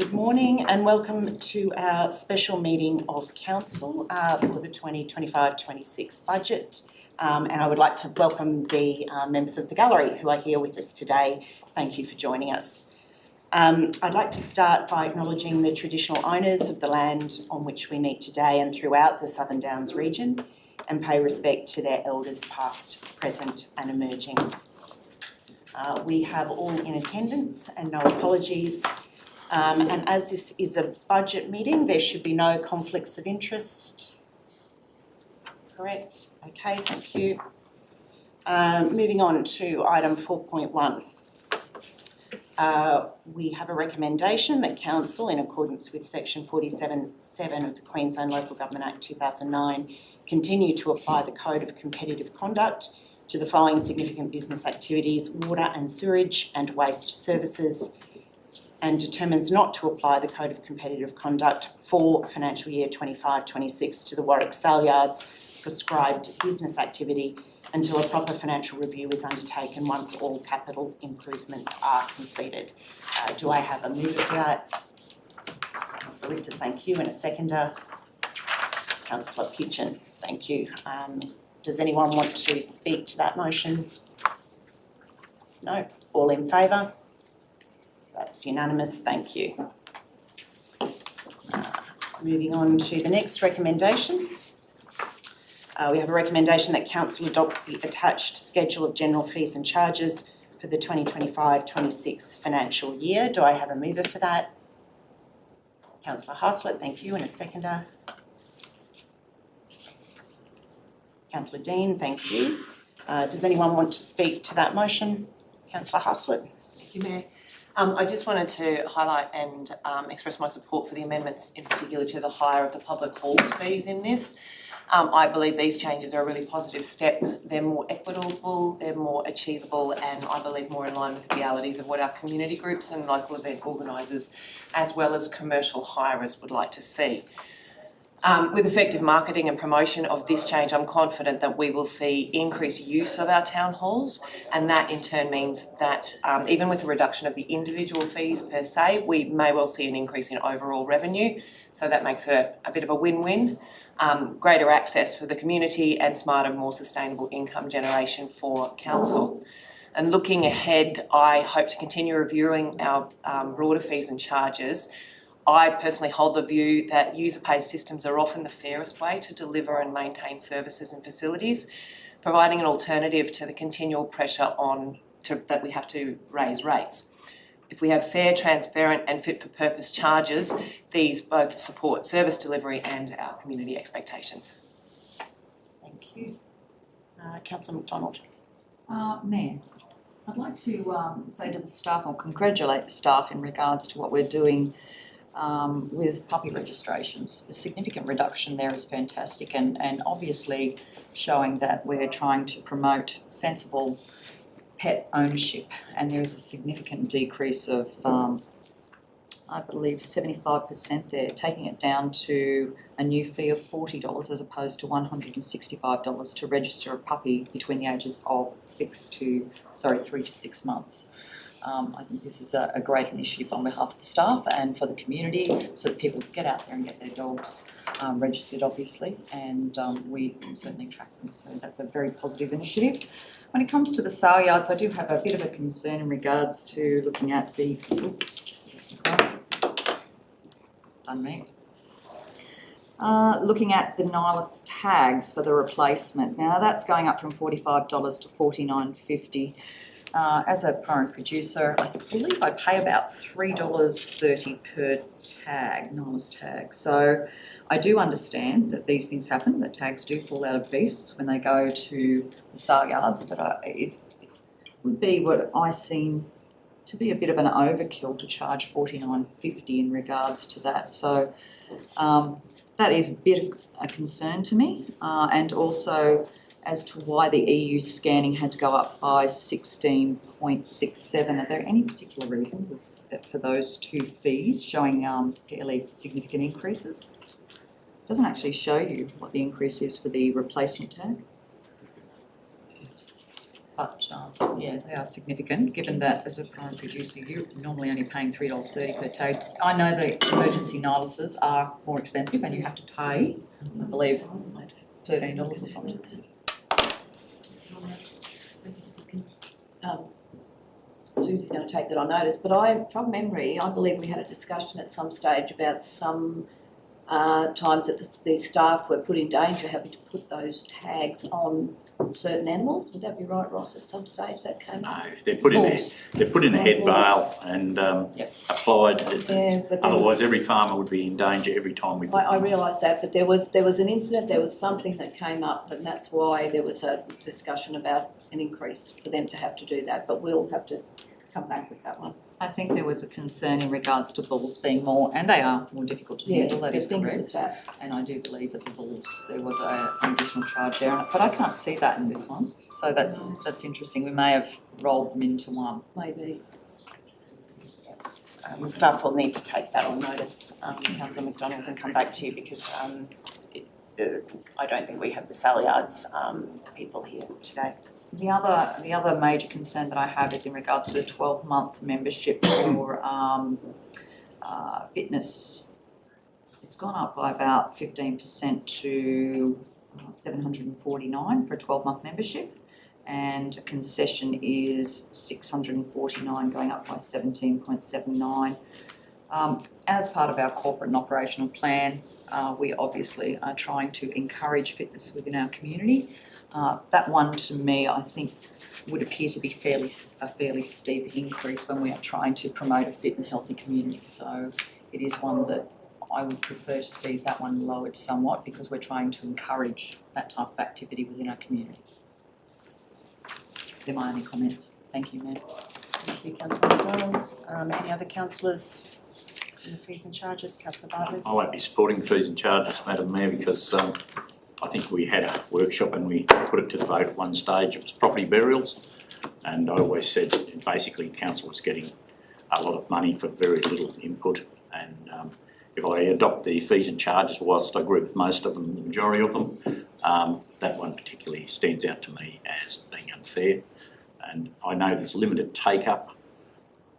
Good morning and welcome to our special meeting of Council for the 2025-26 budget. And I would like to welcome the members of the gallery who are here with us today. Thank you for joining us. I'd like to start by acknowledging the traditional owners of the land on which we meet today and throughout the Southern Downs region, and pay respect to their elders past, present and emerging. We have all in attendance and no apologies. And as this is a budget meeting, there should be no conflicts of interest. Correct? Okay, thank you. Moving on to item 4.1. We have a recommendation that Council, in accordance with section 47(7) of the Queensland Local Government Act 2009, continue to apply the Code of Competitive Conduct to the following significant business activities: water and sewerage and waste services, and determines not to apply the Code of Competitive Conduct for financial year 25-26 to the Warwick Sale Yards prescribed business activity until a proper financial review is undertaken once all capital improvements are completed. Do I have a mover for that? Councillor Richter, thank you, and a seconder. Councillor Pigeon, thank you. Does anyone want to speak to that motion? No? All in favour? That's unanimous, thank you. Moving on to the next recommendation. We have a recommendation that Council adopt the attached schedule of general fees and charges for the 2025-26 financial year. Do I have a mover for that? Councillor Haslett, thank you, and a seconder. Councillor Dean, thank you. Does anyone want to speak to that motion? Councillor Haslett. Thank you, Mayor. I just wanted to highlight and express my support for the amendments, in particular to the hire of the public halls fees in this. I believe these changes are a really positive step. They're more equitable, they're more achievable, and I believe more in line with the realities of what our community groups and local event organisers, as well as commercial hirers, would like to see. With effective marketing and promotion of this change, I'm confident that we will see increased use of our town halls, and that in turn means that even with the reduction of the individual fees per se, we may well see an increase in overall revenue. So that makes it a bit of a win-win. Greater access for the community and smarter, more sustainable income generation for Council. And looking ahead, I hope to continue reviewing our broader fees and charges. I personally hold the view that user-pay systems are often the fairest way to deliver and maintain services and facilities, providing an alternative to the continual pressure that we have to raise rates. If we have fair, transparent and fit-for-purpose charges, these both support service delivery and our community expectations. Thank you. Councillor McDonald. Mayor, I'd like to say to the staff, or congratulate the staff in regards to what we're doing with puppy registrations. The significant reduction there is fantastic, and obviously showing that we're trying to promote sensible pet ownership, and there is a significant decrease of I believe 75% there, taking it down to a new fee of $40 as opposed to $165 to register a puppy between the ages of 3 to 6 months. I think this is a great initiative on behalf of the staff and for the community, so that people get out there and get their dogs registered, obviously, and we can certainly track them. So that's a very positive initiative. When it comes to the sale yards, I do have a bit of a concern in regards to looking at the looking at the nihilist tags for the replacement. Now that's going up from $45 to $49.50. As a primary producer, I believe I pay about $3.30 per tag, nihilist tag. So I do understand that these things happen, that tags do fall out of beasts when they go to the sale yards, but it would be what I seem to be a bit of an overkill to charge $49.50 in regards to that. So that is a bit of a concern to me, and also as to why the EU scanning had to go up by 16.67. Are there any particular reasons for those two fees showing fairly significant increases? It doesn't actually show you what the increase is for the replacement tag. But, yeah, they are significant, given that as a prime producer, you're normally only paying $3.30 per tag. I know the emergency notices are more expensive and you have to pay, I believe, $13 or something. Susie's going to take that on notice, but from memory, I believe we had a discussion at some stage about some times that the staff were put in danger having to put those tags on certain animals. Would that be right, Ross? At some stage that came up? No, they're put in a head bail and applied. Yeah, but Otherwise, every farmer would be in danger every time we. I realise that, but there was an incident. There was something that came up, and that's why there was a discussion about an increase for them to have to do that. But we'll have to come back with that one. I think there was a concern in regards to bulls being more, and they are more difficult to handle, that is correct. And I do believe that the bulls, there was an additional charge there, but I can't see that in this one. So that's interesting. We may have rolled them into one. Maybe. The staff will need to take that on notice, Councillor McDonald, and come back to you because I don't think we have the Saleyards people here today. The other major concern that I have is in regards to the 12-month membership for fitness. It's gone up by about 15% to $749 for a 12-month membership, and a concession is $649, going up by 17.79. As part of our corporate and operational plan, we obviously are trying to encourage fitness within our community. That one, to me, I think would appear to be a fairly steep increase when we are trying to promote a fit and healthy community. So it is one that I would prefer to see that one lowered somewhat because we're trying to encourage that type of activity within our community. They're my only comments. Thank you, Mayor. Thank you, Councillor McDonald. Any other councillors in the fees and charges? Councillor Bartlett? I won't be supporting the fees and charges, Madam Mayor, because I think we had a workshop and we put it to the vote at one stage. It was property burials, and I always said basically council was getting a lot of money for very little input. And if I adopt the fees and charges, whilst I agree with most of them, the majority of them, that one particularly stands out to me as being unfair. And I know there's limited take-up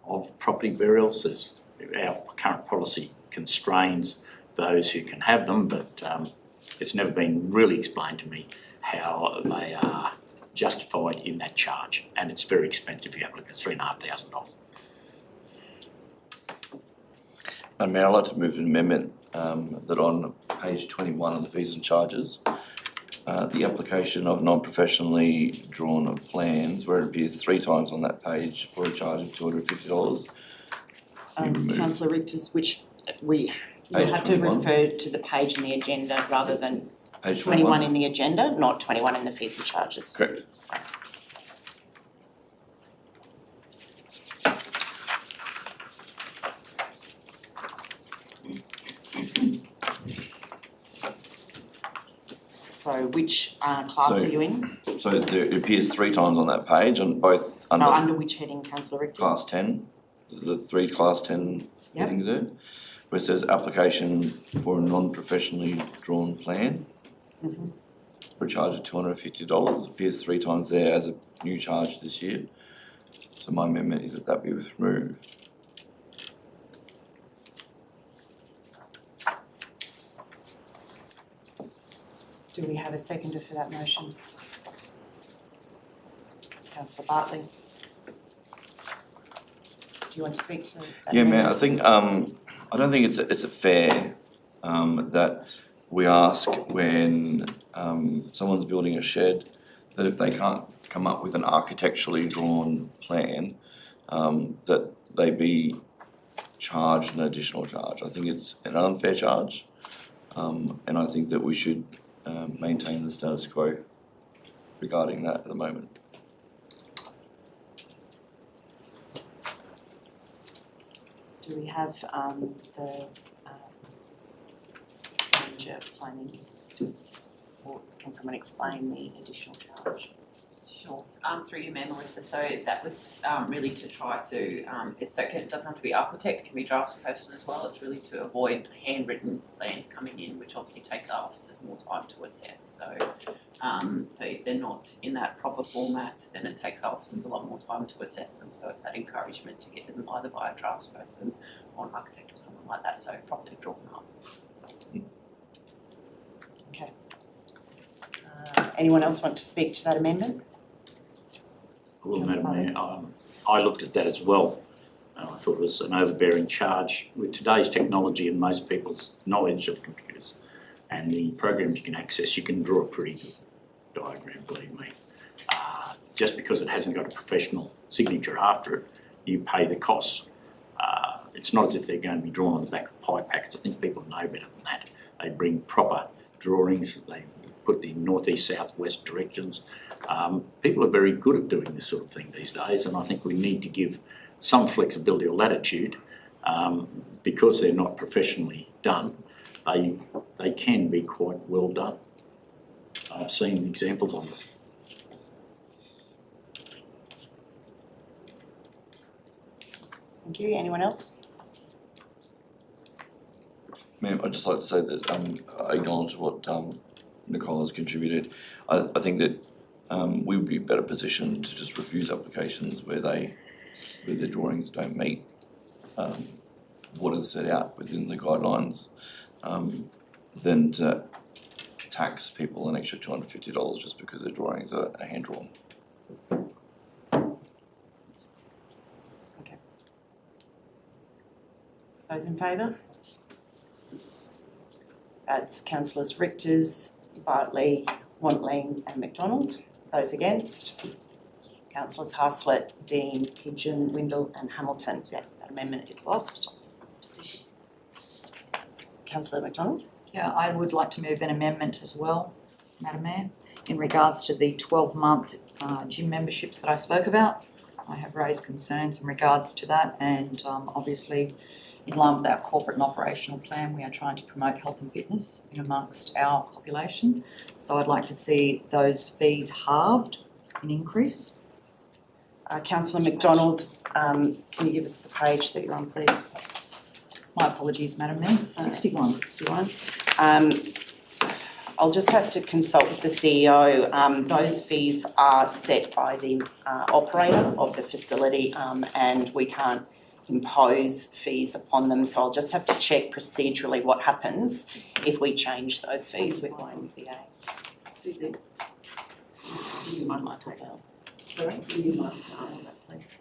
of property burials, as our current policy constrains those who can have them, but it's never been really explained to me how they are justified in that charge, and it's very expensive. You have to look at $3,500. Mayor, I'd like to move an amendment that on page 21 of the fees and charges, the application of non-professionally drawn plans, where it appears 3 times on that page for a charge of $250. Councillor Richter's, which we will have to refer to the page in the agenda rather than Page 21 in the agenda, not 21 in the fees and charges. Correct. So which class are you in? So it appears 3 times on that page, on both Under which heading, Councillor Richter? Class 10, the 3 Class 10 headings there, where it says application for a non-professionally drawn plan for a charge of $250. It appears 3 times there as a new charge this year. So my amendment is that be removed. Do we have a seconder for that motion? Councillor Bartley. Do you want to speak to that? Yeah, Mayor, I think I don't think it's a fair that we ask when someone's building a shed that if they can't come up with an architecturally drawn plan that they be charged an additional charge. I think it's an unfair charge, and I think that we should maintain the status quo regarding that at the moment. Do we have the manager planning, or can someone explain the additional charge? Sure. Through you, Mayor Melissa, so that was really to try to, it doesn't have to be architect, it can be draftsperson as well. It's really to avoid handwritten plans coming in, which obviously take the officers more time to assess. So if they're not in that proper format, then it takes the officers a lot more time to assess them. So it's that encouragement to get them either by a draftsperson or an architect or something like that, so properly drawn up. Okay. Anyone else want to speak to that amendment? Well, Madam Mayor, I looked at that as well, and I thought it was an overbearing charge. With today's technology and most people's knowledge of computers and the programs you can access, you can draw a pretty good diagram, believe me. Just because it hasn't got a professional signature after it, you pay the cost. It's not as if they're going to be drawn on the back of pie packets. I think people know better than that. They bring proper drawings, they put the north, east, south, west directions. People are very good at doing this sort of thing these days, and I think we need to give some flexibility or latitude because they're not professionally done. They can be quite well done. I've seen examples of it. Thank you. Anyone else? Ma'am, I'd just like to say that I acknowledge what Nicole has contributed. I think that we would be better positioned to just refuse applications where their drawings don't meet what is set out within the guidelines, than to tax people an extra $250 just because their drawings are hand drawn. Okay. Those in favour? That's councillors Richters, Bartley, Wantling and McDonald. Those against? Councillors Haslett, Dean, Pigeon, Windle and Hamilton. That amendment is lost. Councillor McDonald? Yeah, I would like to move an amendment as well, Madam Mayor, in regards to the 12-month gym memberships that I spoke about. I have raised concerns in regards to that, and obviously in line with our corporate and operational plan, we are trying to promote health and fitness in amongst our population. So I'd like to see those fees halved, an increase. Councillor McDonald, can you give us the page that you're on, please? My apologies, Madam Mayor, 61. 61. I'll just have to consult with the CEO. Those fees are set by the operator of the facility, and we can't impose fees upon them. So I'll just have to check procedurally what happens if we change those fees with YMCA. Susie, you might take that. Sorry, you might answer that, please.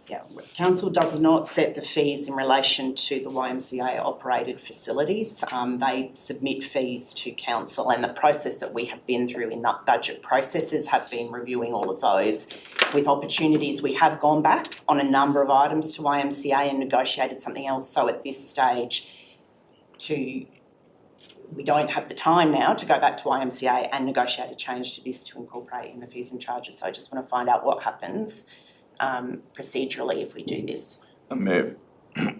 Yeah, council does not set the fees in relation to the YMCA operated facilities. They submit fees to council, and the process that we have been through in that budget processes have been reviewing all of those with opportunities. We have gone back on a number of items to YMCA and negotiated something else. So at this stage, we don't have the time now to go back to YMCA and negotiate a change to this to incorporate in the fees and charges. So I just want to find out what happens procedurally if we do this. Mayor,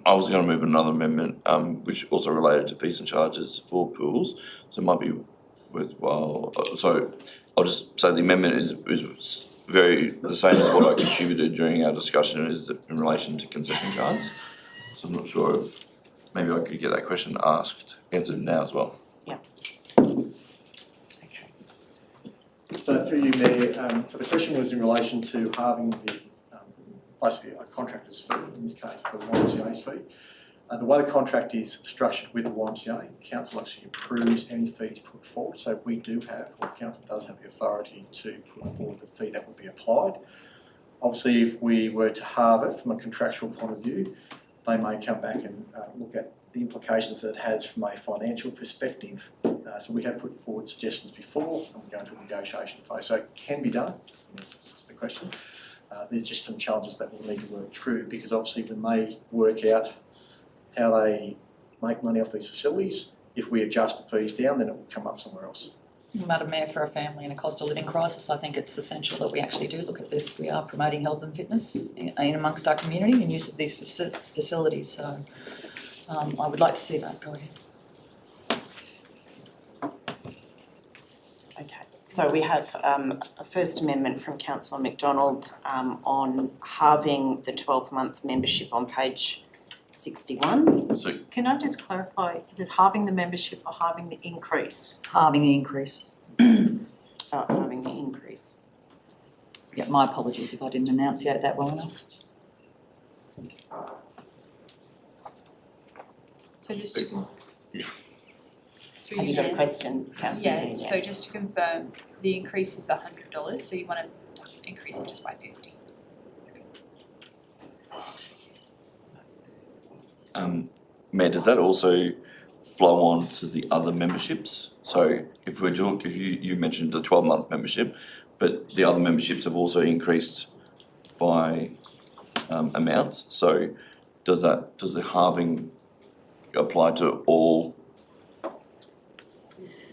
I was going to move another amendment which also related to fees and charges for pools, so it might be worthwhile. So I'll just say the amendment is very the same as what I contributed during our discussion is in relation to concession cards. So I'm not sure if maybe I could get that question answered now as well. Yeah. Okay. So through you, Mayor, so the question was in relation to halving the basically a contractor's fee, in this case the YMCA's fee. The way the contract is structured with the YMCA, council actually approves any fees put forward. So we do have, or council does have the authority to put forward the fee that would be applied. Obviously, if we were to halve it from a contractual point of view, they may come back and look at the implications that it has from a financial perspective. So we have put forward suggestions before, and we're going to a negotiation phase. So it can be done, that's the question. There's just some challenges that we'll need to work through, because obviously when they work out how they make money off these facilities, if we adjust the fees down, then it will come up somewhere else. Madam Mayor, for a family in a cost of living crisis, I think it's essential that we actually do look at this. We are promoting health and fitness in amongst our community and use of these facilities, so I would like to see that. Go ahead. Okay, So we have a First Amendment from Councillor McDonald on halving the 12-month membership on page 61. So Can I just clarify, is it halving the membership or halving the increase? Halving the increase. Halving the increase. Yeah, my apologies if I didn't enunciate that well enough. So just to Have you got a question, Councillor Dean? Yeah, so just to confirm, the increase is $100, so you want to increase it just by 50. Mayor, does that also flow on to the other memberships? So if you mentioned the 12-month membership, but the other memberships have also increased by amounts, so does the halving apply to all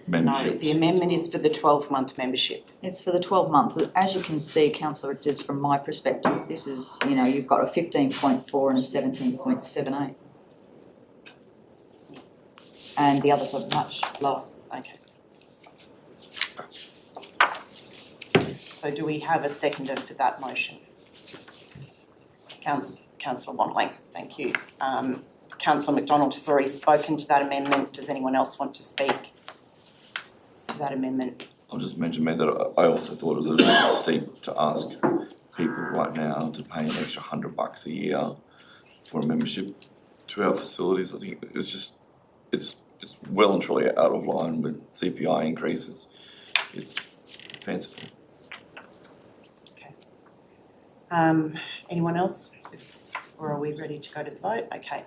memberships? No, the amendment is for the 12-month membership. It's for the 12 months. As you can see, councillor Richters, from my perspective, this is, you've got a 15.4 and a 17.78. And the others are much lower. Okay. So do we have a seconder for that motion? Councillor Wantling, thank you. Councillor McDonald has already spoken to that amendment. Does anyone else want to speak to that amendment? I'll just mention, Mayor, that I also thought it was a bit steep to ask people right now to pay an extra $100 a year for a membership to our facilities. I think it's well and truly out of line with CPI increases. It's fanciful. Okay. Anyone else? Or are we ready to go to the vote? Okay.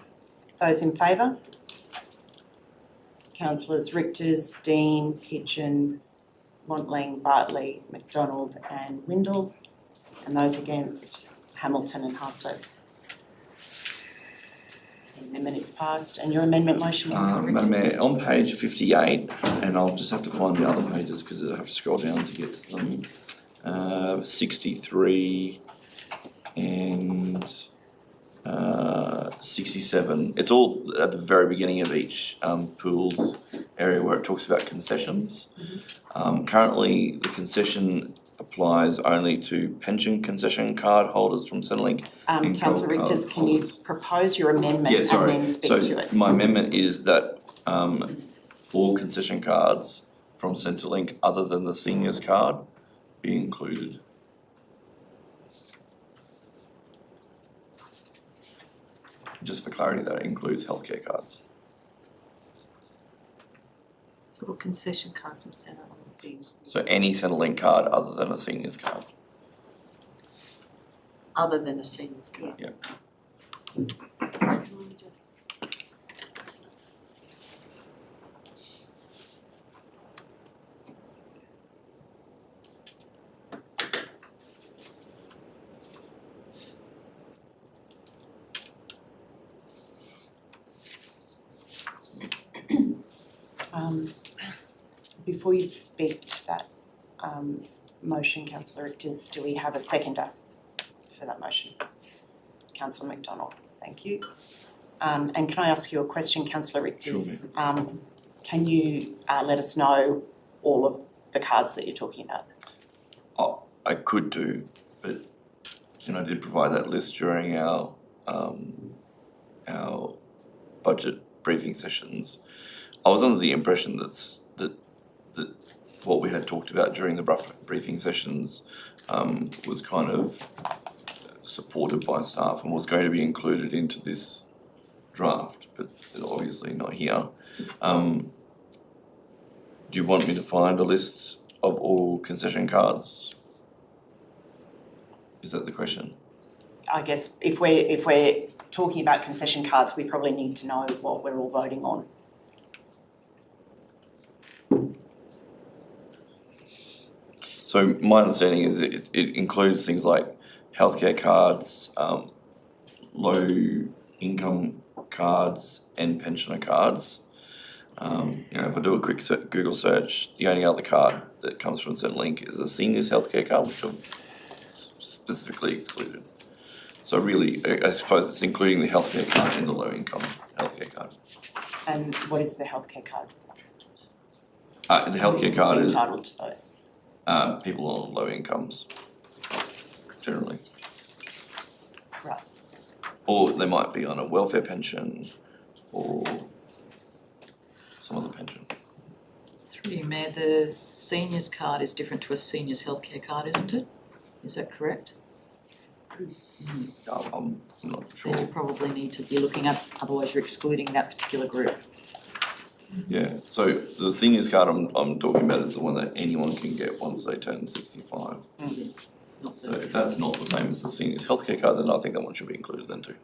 Those in favour? Councillors Richters, Dean, Kitchen, Wantling, Bartley, McDonald and Windle. And those against, Hamilton and Haslett. The amendment is passed. And your amendment motion, Councillor Richters? Madam Mayor, on page 58, and I'll just have to find the other pages because I have to scroll down to get to them. 63 and 67. It's all at the very beginning of each pools area where it talks about concessions. Currently, the concession applies only to pension concession card holders from Centrelink. and Councillor gold Richters, card can you holders. propose your amendment Yeah, sorry. and then speak to So it? my amendment is that all concession cards from Centrelink other than the seniors card be included. Just for clarity, that includes healthcare cards. So what concession cards from Centre on these, So any Centrelink card other than a seniors card. other than a seniors card? Yeah. Before you speak to that motion, Councillor Richters, do we have a seconder for that motion? Councillor McDonald, thank you. And can I ask you a question, Councillor Richters? Sure, Can you let us know all of the cards that you're talking about? I could do, but I did provide that list during our budget briefing sessions. I was under the impression that what we had talked about during the briefing sessions was kind of supported by staff and was going to be included into this draft, but it's obviously not here. Do you want me to find a list of all concession cards? Is that the question? I guess if we're talking about concession cards, we probably need to know what we're all voting on. So my understanding is it includes things like healthcare cards, low income cards and pensioner cards. If I do a quick Google search, the only other card that comes from Centrelink is a seniors healthcare card, which I've specifically excluded. So really, I suppose it's including the healthcare card and the low income healthcare card. And what is the healthcare card? The healthcare card Who's is, entitled to those? people on low incomes, generally. Right. Or they might be on a welfare pension or some other pension. Through you, Mayor, the seniors card is different to a seniors healthcare card, isn't it? Is that correct? I'm not sure. Then you probably need to be looking up, otherwise you're excluding that particular group. Yeah, so the seniors card I'm talking about is the one that anyone can get once they turn 65. Not So the, if that's not the same as the seniors healthcare card, then I think that one should be included then too.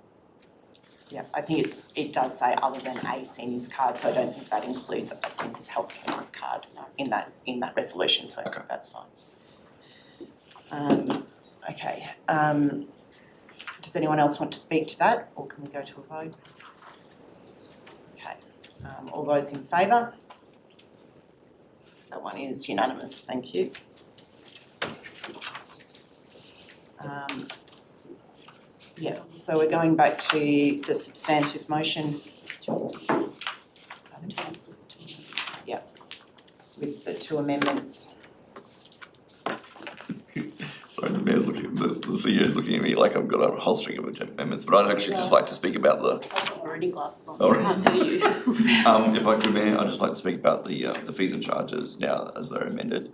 Yeah, I think it does say other than a seniors card, so I don't think that includes a seniors healthcare card in that resolution, so I think that's fine. Okay, does anyone else want to speak to that, or can we go to a vote? Okay, all those in favour? That one is unanimous, thank you. Yeah, so we're going back to the substantive motion. Yeah, with the two amendments. Sorry, the mayor's looking, the CEO is looking at me like I've got a whole string of amendments, but I'd actually just like to speak about the. I've got my reading glasses on, so so I can't see you. If I could, Mayor, I'd just like to speak about the fees and charges now as they're amended.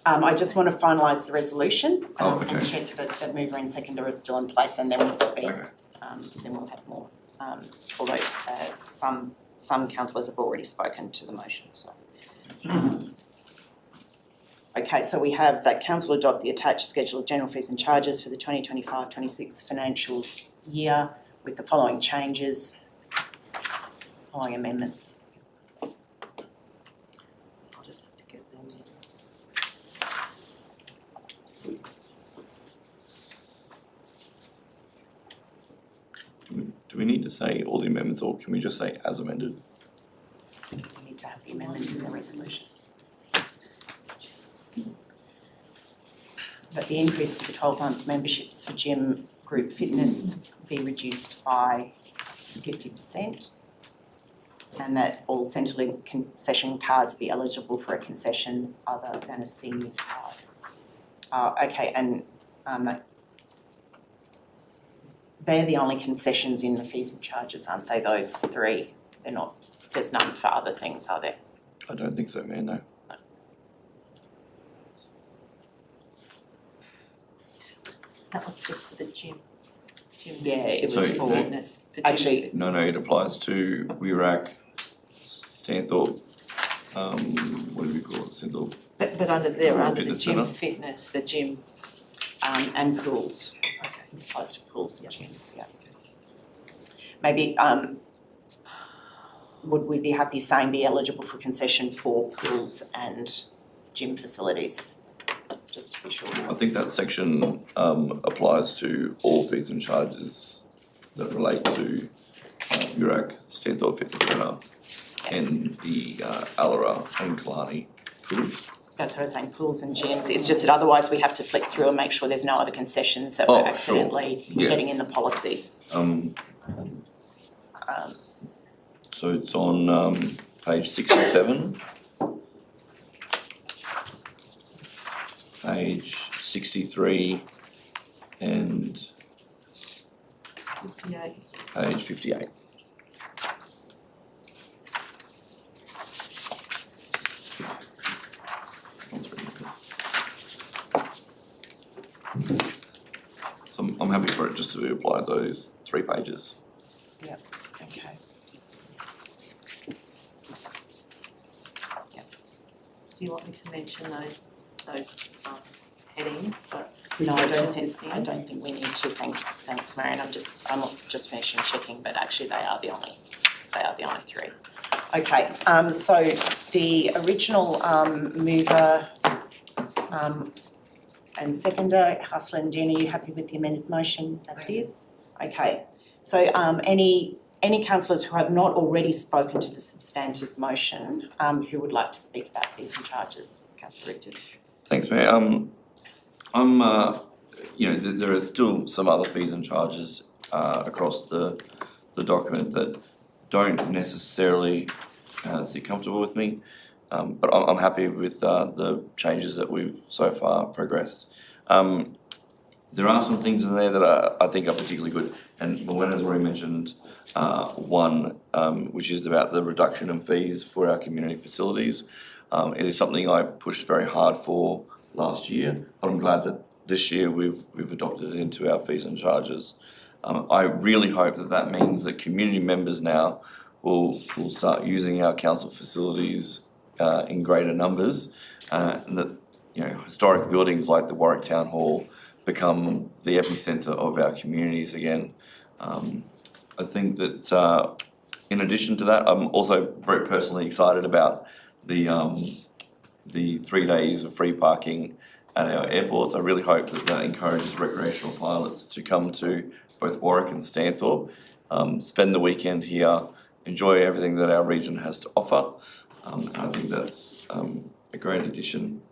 I just want to finalise the resolution Okay. and check that the mover and seconder are still in place, and then we'll speak. Okay. Then we'll have more. Although some councillors have already spoken to the motion, so. Okay, so we have that council adopt the attached schedule of general fees and charges for the 2025-26 financial year with the following changes, following amendments. I'll just have to get them in. Do we need to say all the amendments or can we just say as amended? We need to have the amendments in the resolution. That the increase for the 12-month memberships for gym group fitness be reduced by 50%, and that all Centrelink concession cards be eligible for a concession other than a seniors card. Okay, and they're the only concessions in the fees and charges, aren't they, those three? They're not, there's none for other things, are there? I don't think so, Mayor, no. That was just for the gym. Yeah, it was So for fitness, for gym actually- fit. No, it applies to Wirac, Stanthorpe, what do we call it, Stanthorpe? But under there, under the Fitness gym centre. fitness, the gym, and pools. okay. Applies to pools and gyms, yeah. Maybe, would we be happy saying be eligible for concession for pools and gym facilities? Just to be sure. I think that section applies to all fees and charges that relate to Wirac, Stanthorpe Fitness Centre and the Allara and Killarney pools. That's what I was saying, pools and gyms. It's just that otherwise we have to flick through and make sure there's no other concessions that Oh, we're sure. accidentally Yeah. getting in the policy. So it's on page 67. Page 63 and 58. page 58. That's really good. So I'm happy for it just to apply those 3 pages. Okay. Do you want me to mention those headings, but No, I don't sections think, it's I in? don't think we need to, thanks Marion, I'm just finishing checking, but actually they are the only 3. Okay, so the original mover and seconder, Hustler and Dean, are you happy with the amended motion as it is? Okay, so any councillors who have not already spoken to the substantive motion, who would like to speak about fees and charges? Councillor Richters. Thanks, Mayor. There are still some other fees and charges across the document that don't necessarily sit comfortable with me. But I'm happy with the changes that we've so far progressed. There are some things in there that I think are particularly good, and Mowena's already mentioned one, which is about the reduction in fees for our community facilities. It is something I pushed very hard for last year, but I'm glad that this year we've adopted it into our fees and charges. I really hope that means that community members now will start using our council facilities in greater numbers, and that historic buildings like the Warwick Town Hall become the epicentre of our communities again. I think that in addition to that, I'm also very personally excited about the 3 days of free parking at our airports. I really hope that encourages recreational pilots to come to both Warwick and Stanthorpe, spend the weekend here, enjoy everything that our region has to offer. And I think that's a great addition.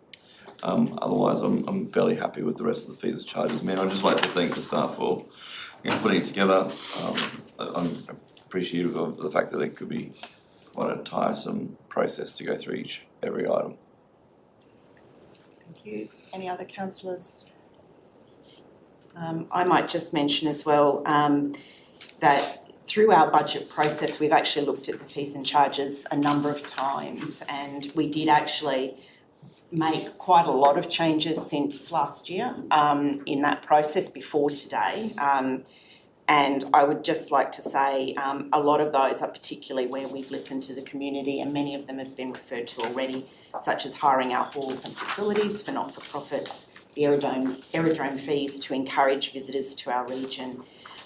Otherwise, I'm fairly happy with the rest of the fees and charges. Man, I'd just like to thank the staff for putting it together. I'm appreciative of the fact that it could be quite a tiresome process to go through every item. Thank you. Any other councillors? I might just mention as well that through our budget process, we've actually looked at the fees and charges a number of times, and we did actually make quite a lot of changes since last year in that process before today. And I would just like to say a lot of those are particularly where we've listened to the community, and many of them have been referred to already, such as hiring our halls and facilities for not-for-profits, the aerodrome fees to encourage visitors to our region.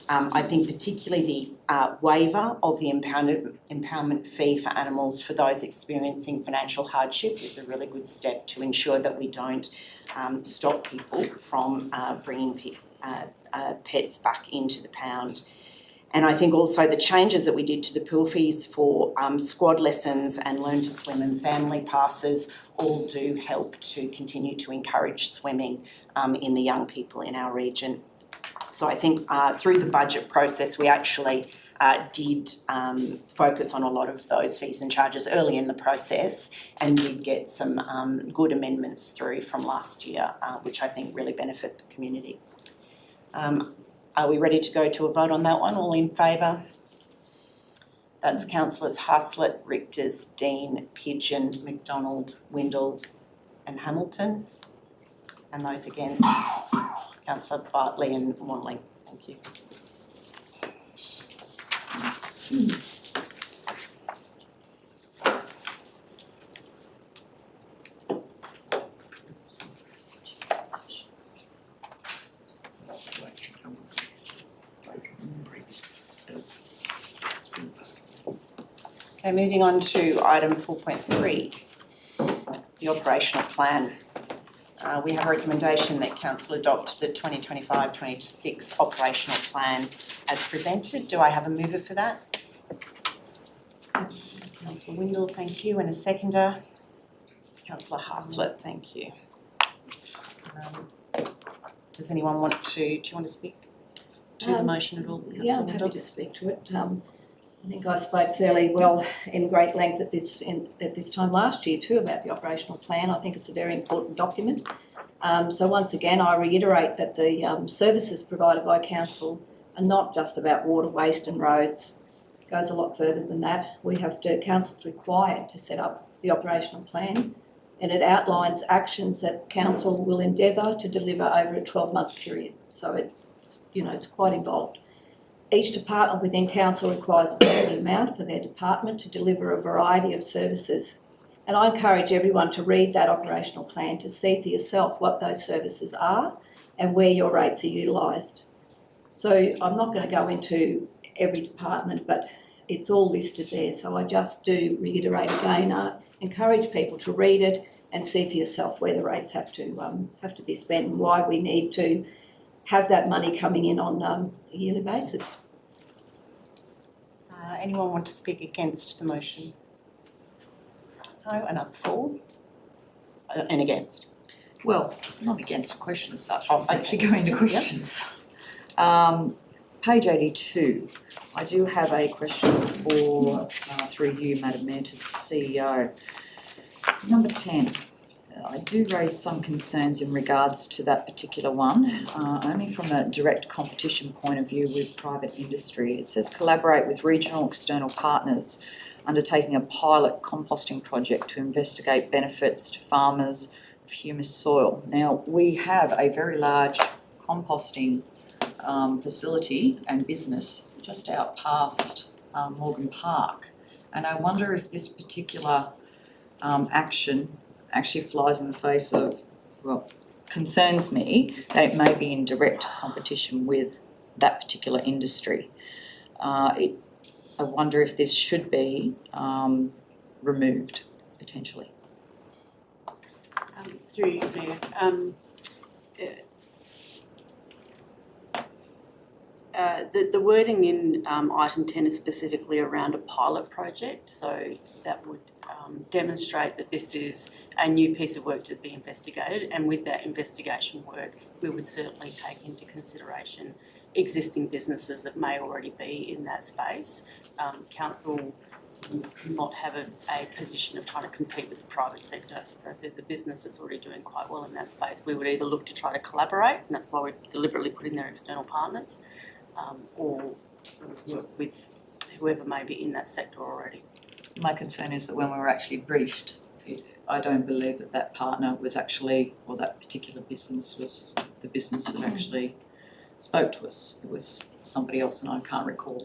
I think particularly the waiver of the impoundment fee for animals for those experiencing financial hardship is a really good step to ensure that we don't stop people from bringing pets back into the pound. And I think also the changes that we did to the pool fees for squad lessons and learn to swim and family passes all do help to continue to encourage swimming in the young people in our region. So I think through the budget process, we actually did focus on a lot of those fees and charges early in the process, and did get some good amendments through from last year, which I think really benefit the community. Are we ready to go to a vote on that one? All in favour? That's councillors Haslett, Richters, Dean, Pidgeon, McDonald, Windle and Hamilton. And those against? Councillor Bartley and Wanley. Thank you. Okay, moving on to item 4.3, the operational plan. We have a recommendation that council adopt the 2025-26 operational plan as presented. Do I have a mover for that? Councillor Windle, thank you, and a seconder. Councillor Haslett, thank you. Does anyone want to, do you want to speak to the motion at all, Councillor Yeah, I'm Windle? happy to speak to it. I think I spoke fairly well in great length at this time last year too about the operational plan. I think it's a very important document. So once again, I reiterate that the services provided by council are not just about water, waste and roads. It goes a lot further than that. Council's required to set up the operational plan, and it outlines actions that council will endeavour to deliver over a 12-month period. So it's quite involved. Each department within council requires a budgeted amount for their department to deliver a variety of services. And I encourage everyone to read that operational plan to see for yourself what those services are and where your rates are utilised. So I'm not going to go into every department, but it's all listed there. So I just do reiterate again, encourage people to read it and see for yourself where the rates have to be spent and why we need to have that money coming in on a yearly basis. Anyone want to speak against the motion? No, and up for? And against? Well, not against the question as such, Oh, I'm okay. actually going to Yep. questions. Page 82, I do have a question for, through you, Madam Mayor, to the CEO. Number 10, I do raise some concerns in regards to that particular one, only from a direct competition point of view with private industry. It says collaborate with regional external partners undertaking a pilot composting project to investigate benefits to farmers of humus soil. Now, we have a very large composting facility and business just out past Morgan Park, and I wonder if this particular action actually flies in the face of, well, concerns me that it may be in direct competition with that particular industry. I wonder if this should be removed, potentially. Through you, Mayor. The wording in item 10 is specifically around a pilot project, so that would demonstrate that this is a new piece of work to be investigated, and with that investigation work, we would certainly take into consideration existing businesses that may already be in that space. Council would not have a position of trying to compete with the private sector. So if there's a business that's already doing quite well in that space, we would either look to try to collaborate, and that's why we deliberately put in their external partners, or work with whoever may be in that sector already. My concern is that when we were actually briefed, I don't believe that that partner was actually, or that particular business was the business that actually spoke to us. It was somebody else, and I can't recall.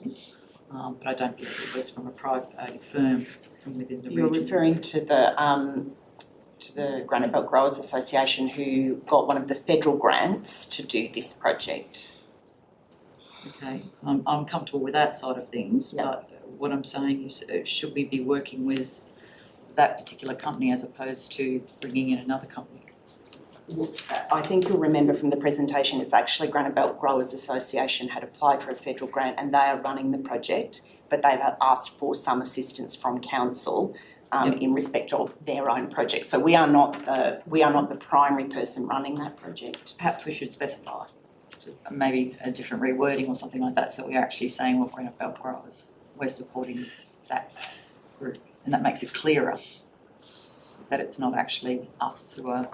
But I don't believe it was from a private firm from within the region. You're referring to the Granite Belt Growers Association, who got one of the federal grants to do this project. Okay, I'm comfortable with that side of things, Yep. but what I'm saying is, should we be working with that particular company as opposed to bringing in another company? I think you'll remember from the presentation, it's actually Granite Belt Growers Association had applied for a federal grant and they are running the project, but they've asked for some assistance from council in respect of their own project. So we are not the primary person running that project. Perhaps we should specify maybe a different rewording or something like that, so we're actually saying, well, Granite Belt Growers, we're supporting that group, and that makes it clearer that it's not actually us who are.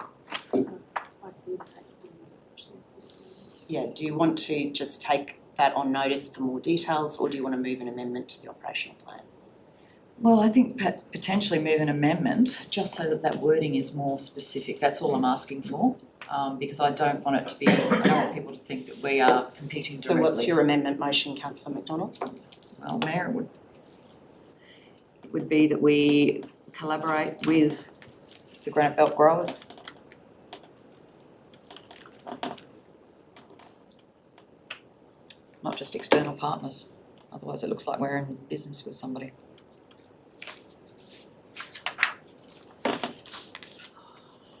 Yeah, do you want to just take that on notice for more details, or do you want to move an amendment to the operational plan? Well, I think potentially move an amendment just so that that wording is more specific. That's all I'm asking for, because I don't want it to be, I don't want people to think that we are competing directly. So what's your amendment motion, Councillor McDonald? Well, Mayor, it would be that we collaborate with the Granite Belt Growers. Not just external partners, otherwise it looks like we're in business with somebody.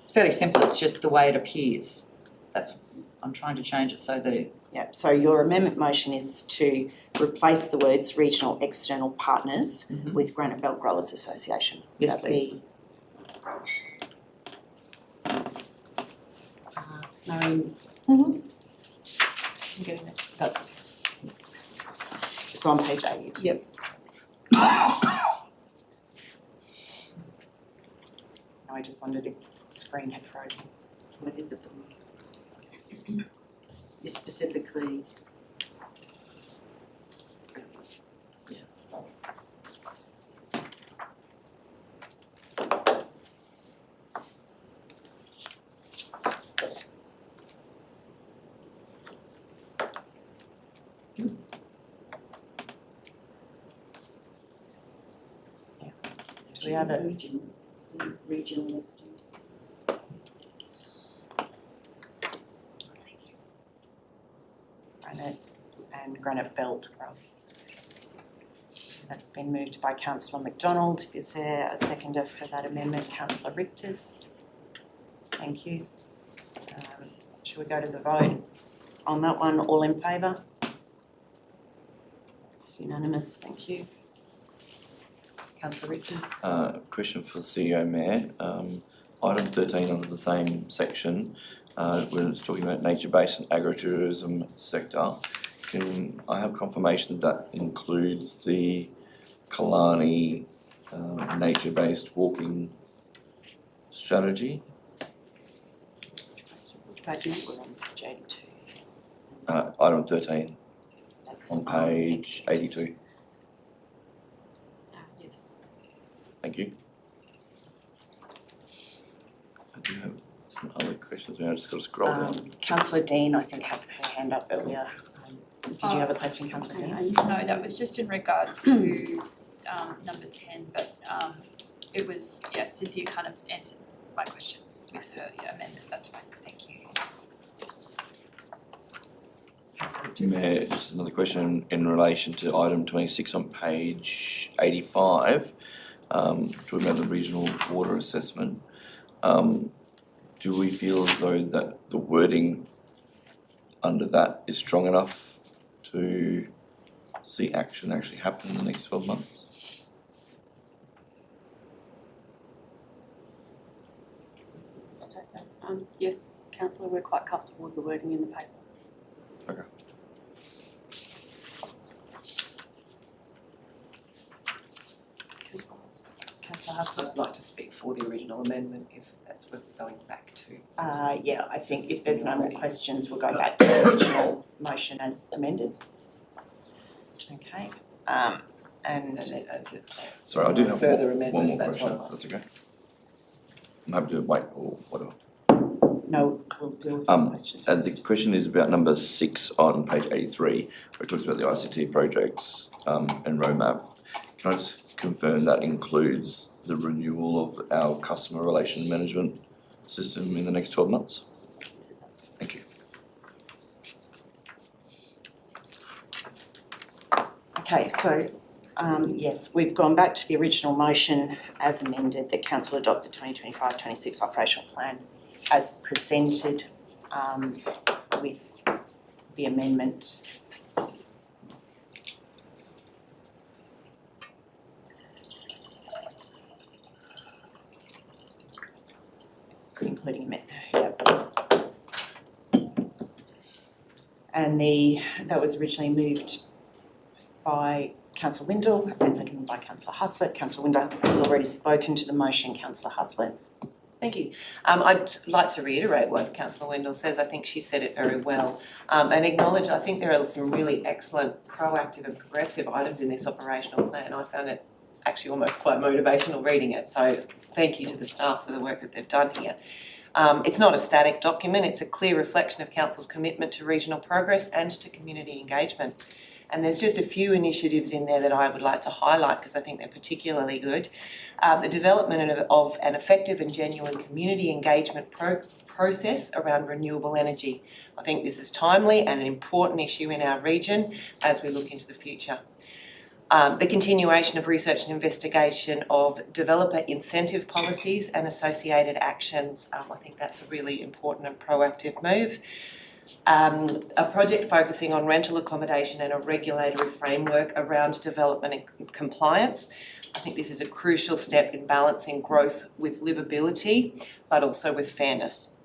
It's fairly simple, it's just the way it appears. I'm trying to change it so that Yeah, so your amendment motion is to replace the words regional external partners with Granite Belt Growers Association. Yes, That please. be, Marion? I'm getting it. That's okay. It's on page 80. Yep. No, I just wondered if the screen had frozen. What is it that you specifically? Do we have it? Regional next to. Granite Belt Growers. That's been moved by Councillor McDonald. Is there a seconder for that amendment? Councillor Richters. Thank you. Should we go to the vote on that one? All in favour? It's unanimous. Thank you. Councillor Richters. Question for the CEO, Mayor. Item 13 under the same section, when it's talking about nature-based and agritourism sector, can I have confirmation that includes the Killarney nature-based walking strategy, Which page is it? We're on page 82. item 13 That's on page 82. Yes. Thank you. I do have some other questions, I just got to scroll down. Councillor Dean, I think, had her hand up earlier. Did you have a question, Councillor Dean? No, that was just in regards to number 10, but it was, yeah, Cynthia kind of answered my question with her amendment, that's fine, thank you. Councillor Richards? Mayor, just another question in relation to item 26 on page 85, talking about the regional water assessment. Do we feel as though that the wording under that is strong enough to see action actually happen in the next 12 months? I'll take that. Yes, councillor, we're quite comfortable with the wording in the paper. Okay. Councillor Hustler? I'd like to speak for the original amendment if that's worth going back to. Yeah, I think if there's no more questions, we'll go back to the original motion as amended. Okay, and And then as it, Sorry, I do have further one more amendments, that's question, what if that's okay. I'm happy to wait or whatever. no, we'll deal with the questions And first. the question is about number 6 on page 83, where it talks about the ICT projects and roadmap. Can I just confirm that includes the renewal of our customer relation management system in the next 12 months? Yes, it does. Thank you. Okay, so, yes, we've gone back to the original motion as amended, that council adopt the 2025-26 operational plan as presented, with the amendment. Including amendment, yep. And that was originally moved by Councillor Windle and seconded by Councillor Hustler. Councillor Windle has already spoken to the motion. Councillor Hustler? Thank you. I'd like to reiterate what Councillor Wendell says. I think she said it very well. And acknowledge, I think there are some really excellent, proactive and progressive items in this operational plan. I found it actually almost quite motivational reading it. So thank you to the staff for the work that they've done here. It's not a static document. It's a clear reflection of Council's commitment to regional progress and to community engagement. And there's just a few initiatives in there that I would like to highlight because I think they're particularly good. The development of an effective and genuine community engagement process around renewable energy. I think this is timely and an important issue in our region as we look into the future. The continuation of research and investigation of developer incentive policies and associated actions. I think that's a really important and proactive move. A project focusing on rental accommodation and a regulatory framework around development and compliance. I think this is a crucial step in balancing growth with livability, but also with fairness.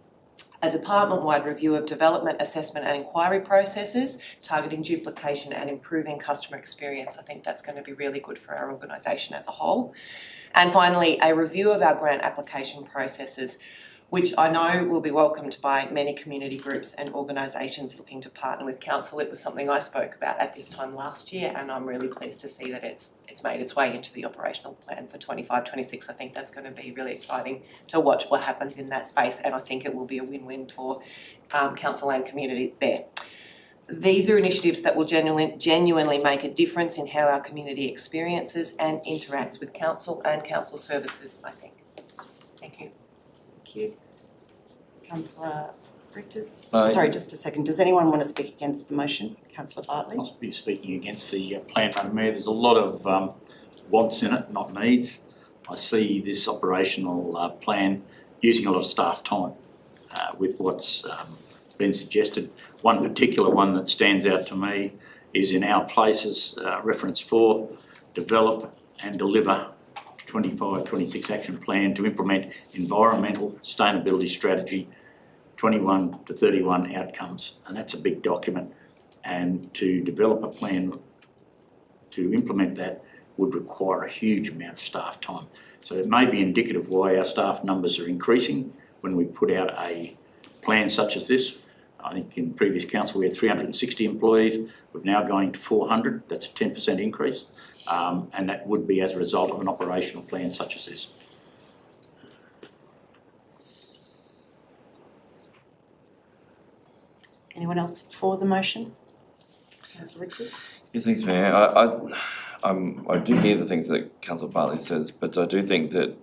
A department-wide review of development, assessment and inquiry processes, targeting duplication and improving customer experience. I think that's going to be really good for our organisation as a whole. And finally, a review of our grant application processes, which I know will be welcomed by many community groups and organisations looking to partner with council. It was something I spoke about at this time last year, and I'm really pleased to see that it's made its way into the operational plan for 25-26. I think that's going to be really exciting to watch what happens in that space, and I think it will be a win-win for council and community there. These are initiatives that will genuinely make a difference in how our community experiences and interacts with council and council services, I think. Thank you. Thank you. Councillor Richters? Aye. Sorry, just a second. Does anyone want to speak against the motion? Councillor Bartley? I'll be speaking against the plan, Madam Mayor. There's a lot of wants in it, not needs. I see this operational plan using a lot of staff time with what's been suggested. One particular one that stands out to me is in our places, reference 4, develop and deliver 25-26 action plan to implement environmental sustainability strategy 21 to 31 outcomes, and that's a big document. And to develop a plan to implement that would require a huge amount of staff time. So it may be indicative why our staff numbers are increasing when we put out a plan such as this. I think in previous council we had 360 employees, we're now going to 400, that's a 10% increase, and that would be as a result of an operational plan such as this. Anyone else for the motion? Councillor Richards? Yeah, thanks, Mayor. I do hear the things that Councillor Bartley says, but I do think that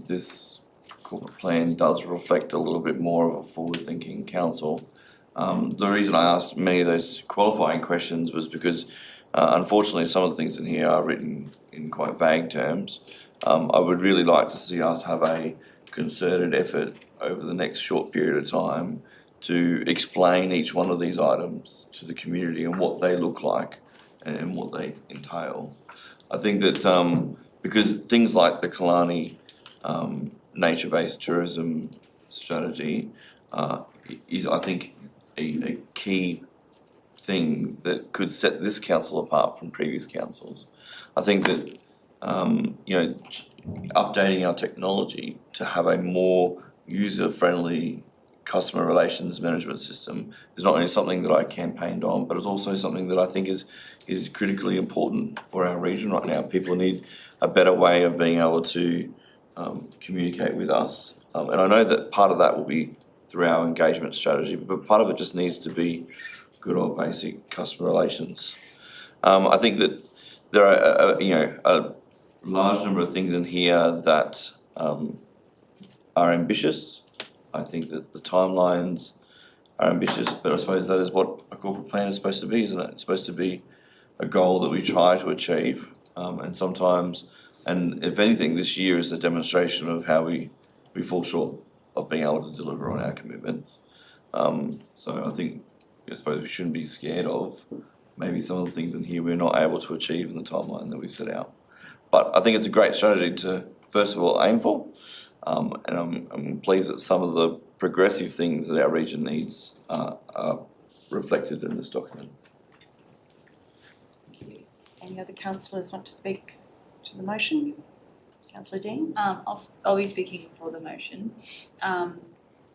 this corporate plan does reflect a little bit more of a forward-thinking council. The reason I asked many of those qualifying questions was because unfortunately some of the things in here are written in quite vague terms. I would really like to see us have a concerted effort over the next short period of time to explain each one of these items to the community and what they look like and what they entail. I think that because things like the Killarney nature-based tourism strategy is, I think, a key thing that could set this council apart from previous councils. I think that updating our technology to have a more user-friendly customer relations management system is not only something that I campaigned on, but it's also something that I think is critically important for our region right now. People need a better way of being able to communicate with us. And I know that part of that will be through our engagement strategy, but part of it just needs to be good old basic customer relations. I think that there are a large number of things in here that are ambitious. I think that the timelines are ambitious, but I suppose that is what a corporate plan is supposed to be, isn't it? It's supposed to be a goal that we try to achieve, and sometimes, and if anything, this year is a demonstration of how we fall short of being able to deliver on our commitments. So I suppose we shouldn't be scared of maybe some of the things in here we're not able to achieve in the timeline that we set out. But I think it's a great strategy to, first of all, aim for. And I'm pleased that some of the progressive things that our region needs are reflected in this document. Thank you. Any other councillors want to speak to the motion? Councillor Dean? I'll be speaking for the motion.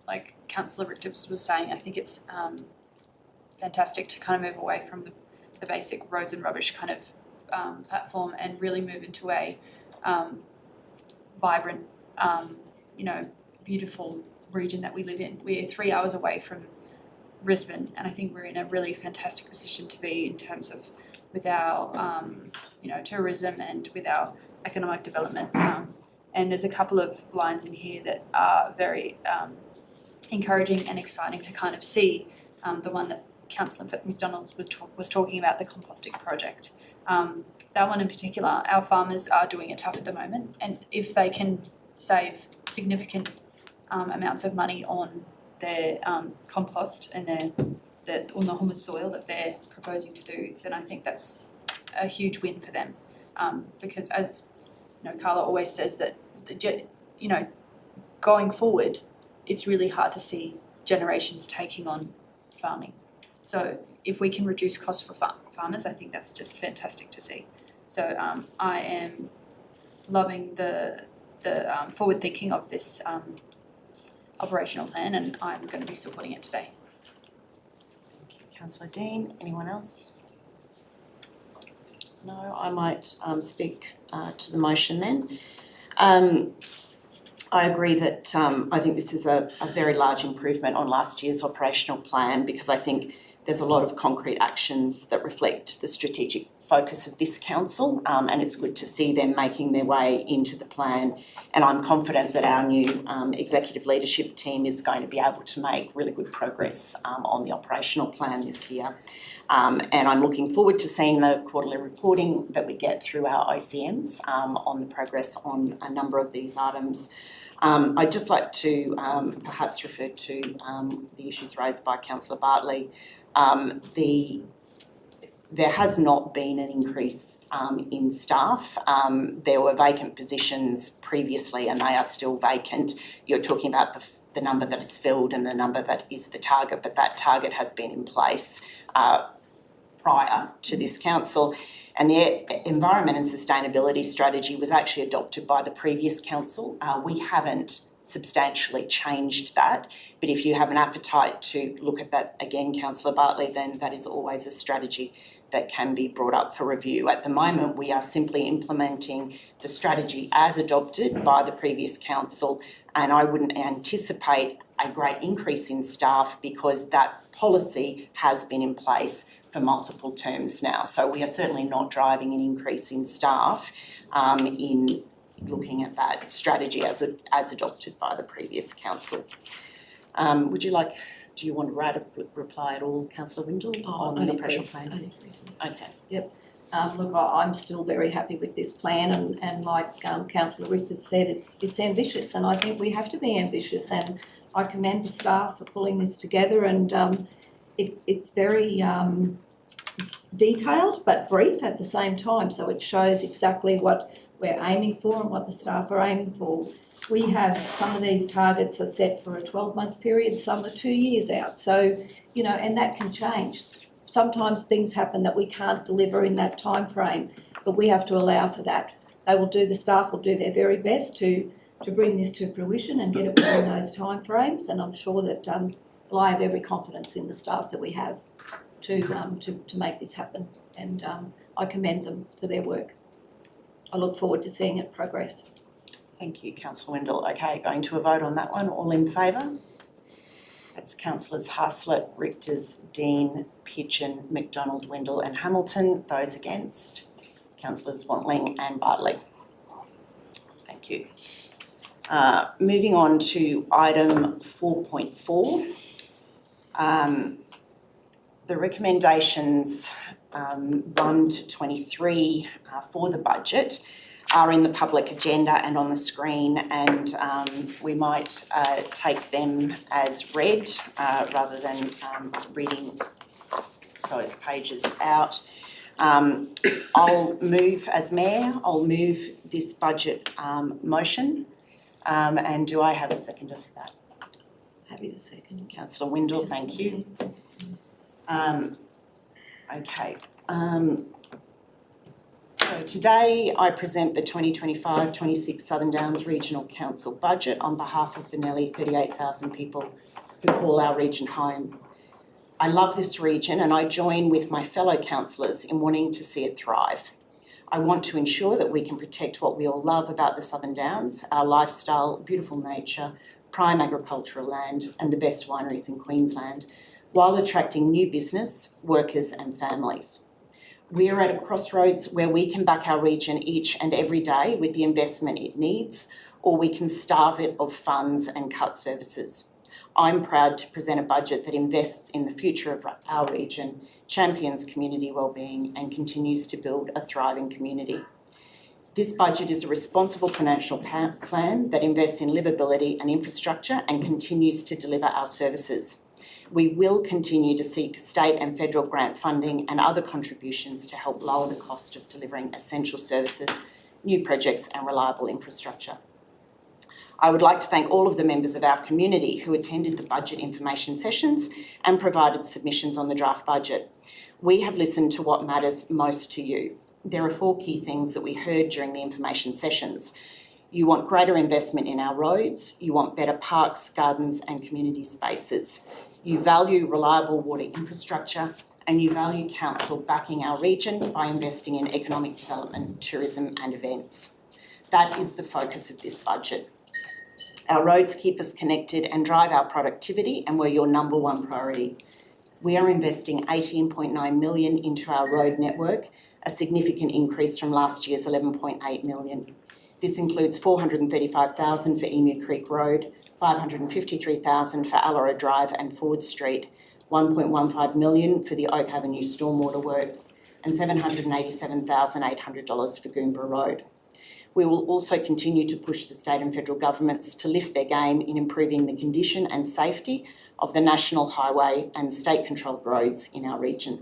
Like Councillor Richards was saying, I think it's fantastic to kind of move away from the basic roads and rubbish kind of platform and really move into a vibrant, beautiful region that we live in. We're 3 hours away from Brisbane, and I think we're in a really fantastic position to be in terms of with our, tourism and with our economic development. And there's a couple of lines in here that are very encouraging and exciting to kind of see. The one that Councillor McDonald was talking about, the composting project. That one in particular, our farmers are doing it tough at the moment, and if they can save significant amounts of money on their compost and on the humus soil that they're proposing to do, then I think that's a huge win for them. Because as Carla always says that going forward, it's really hard to see generations taking on farming. So if we can reduce costs for farmers, I think that's just fantastic to see. So I am loving the forward thinking of this operational plan, and I'm going to be supporting it today. Thank you, Councillor Dean. Anyone else? No, I might speak to the motion then. I agree that I think this is a very large improvement on last year's operational plan, because I think there's a lot of concrete actions that reflect the strategic focus of this council, and it's good to see them making their way into the plan. And I'm confident that our new executive leadership team is going to be able to make really good progress on the operational plan this year. And I'm looking forward to seeing the quarterly reporting that we get through our OCMs on the progress on a number of these items. I'd just like to perhaps refer to the issues raised by Councillor Bartley. There has not been an increase in staff. There were vacant positions previously, and they are still vacant. You're talking about the number that is filled and the number that is the target, but that target has been in place prior to this council. And the Environment and Sustainability Strategy was actually adopted by the previous council. We haven't substantially changed that, but if you have an appetite to look at that again, Councillor Bartley, then that is always a strategy that can be brought up for review. At the moment, we are simply implementing the strategy as adopted by the previous council, and I wouldn't anticipate a great increase in staff because that policy has been in place for multiple terms now. So we are certainly not driving an increase in staff in looking at that strategy as adopted by the previous council. Do you want to reply at all, Councillor Windle, on the pressure plan? Okay. Look, I'm still very happy with this plan, and like Councillor Richter said, it's ambitious, and I think we have to be ambitious, and I commend the staff for pulling this together, and it's very detailed but brief at the same time, so it shows exactly what we're aiming for and what the staff are aiming for. We have some of these targets are set for a 12-month period, some are 2 years out. So, and that can change. Sometimes things happen that we can't deliver in that time frame, but we have to allow for that. The staff will do their very best to bring this to fruition and get it within those time frames. And I'm sure that I have every confidence in the staff that we have to make this happen. And I commend them for their work. I look forward to seeing it progress. Thank you, Councillor Windle. Okay, going to a vote on that one. All in favour? That's Councillors Haslett, Richters, Dean, Pitchin, McDonald, Windle and Hamilton. Those against? Councillors Wantling and Bartley. Thank you. Moving on to item 4.4. The recommendations 1 to 23 for the budget are in the public agenda and on the screen, and we might take them as read rather than reading those pages out. I'll move as Mayor, I'll move this budget motion, and do I have a seconder for that? Happy to second. Councillor Windle, thank you. Okay. So today I present the 2025-26 Southern Downs Regional Council budget on behalf of the nearly 38,000 people who call our region home. I love this region and I join with my fellow councillors in wanting to see it thrive. I want to ensure that we can protect what we all love about the Southern Downs, our lifestyle, beautiful nature, prime agricultural land and the best wineries in Queensland, while attracting new business, workers and families. We are at a crossroads where we can back our region each and every day with the investment it needs, or we can starve it of funds and cut services. I'm proud to present a budget that invests in the future of our region, champions community wellbeing and continues to build a thriving community. This budget is a responsible financial plan that invests in livability and infrastructure and continues to deliver our services. We will continue to seek state and federal grant funding and other contributions to help lower the cost of delivering essential services, new projects and reliable infrastructure. I would like to thank all of the members of our community who attended the budget information sessions and provided submissions on the draft budget. We have listened to what matters most to you. There are 4 key things that we heard during the information sessions. You want greater investment in our roads, you want better parks, gardens and community spaces. You value reliable water infrastructure and you value council backing our region by investing in economic development, tourism and events. That is the focus of this budget. Our roads keep us connected and drive our productivity and we're your number one priority. We are investing $18.9 million into our road network, a significant increase from last year's $11.8 million. This includes $435,000 for Emu Creek Road, $553,000 for Allora Drive and Ford Street, $1.15 million for the Oak Avenue Stormwater Works, and $787,800 for Goombra Road. We will also continue to push the state and federal governments to lift their game in improving the condition and safety of the national highway and state-controlled roads in our region.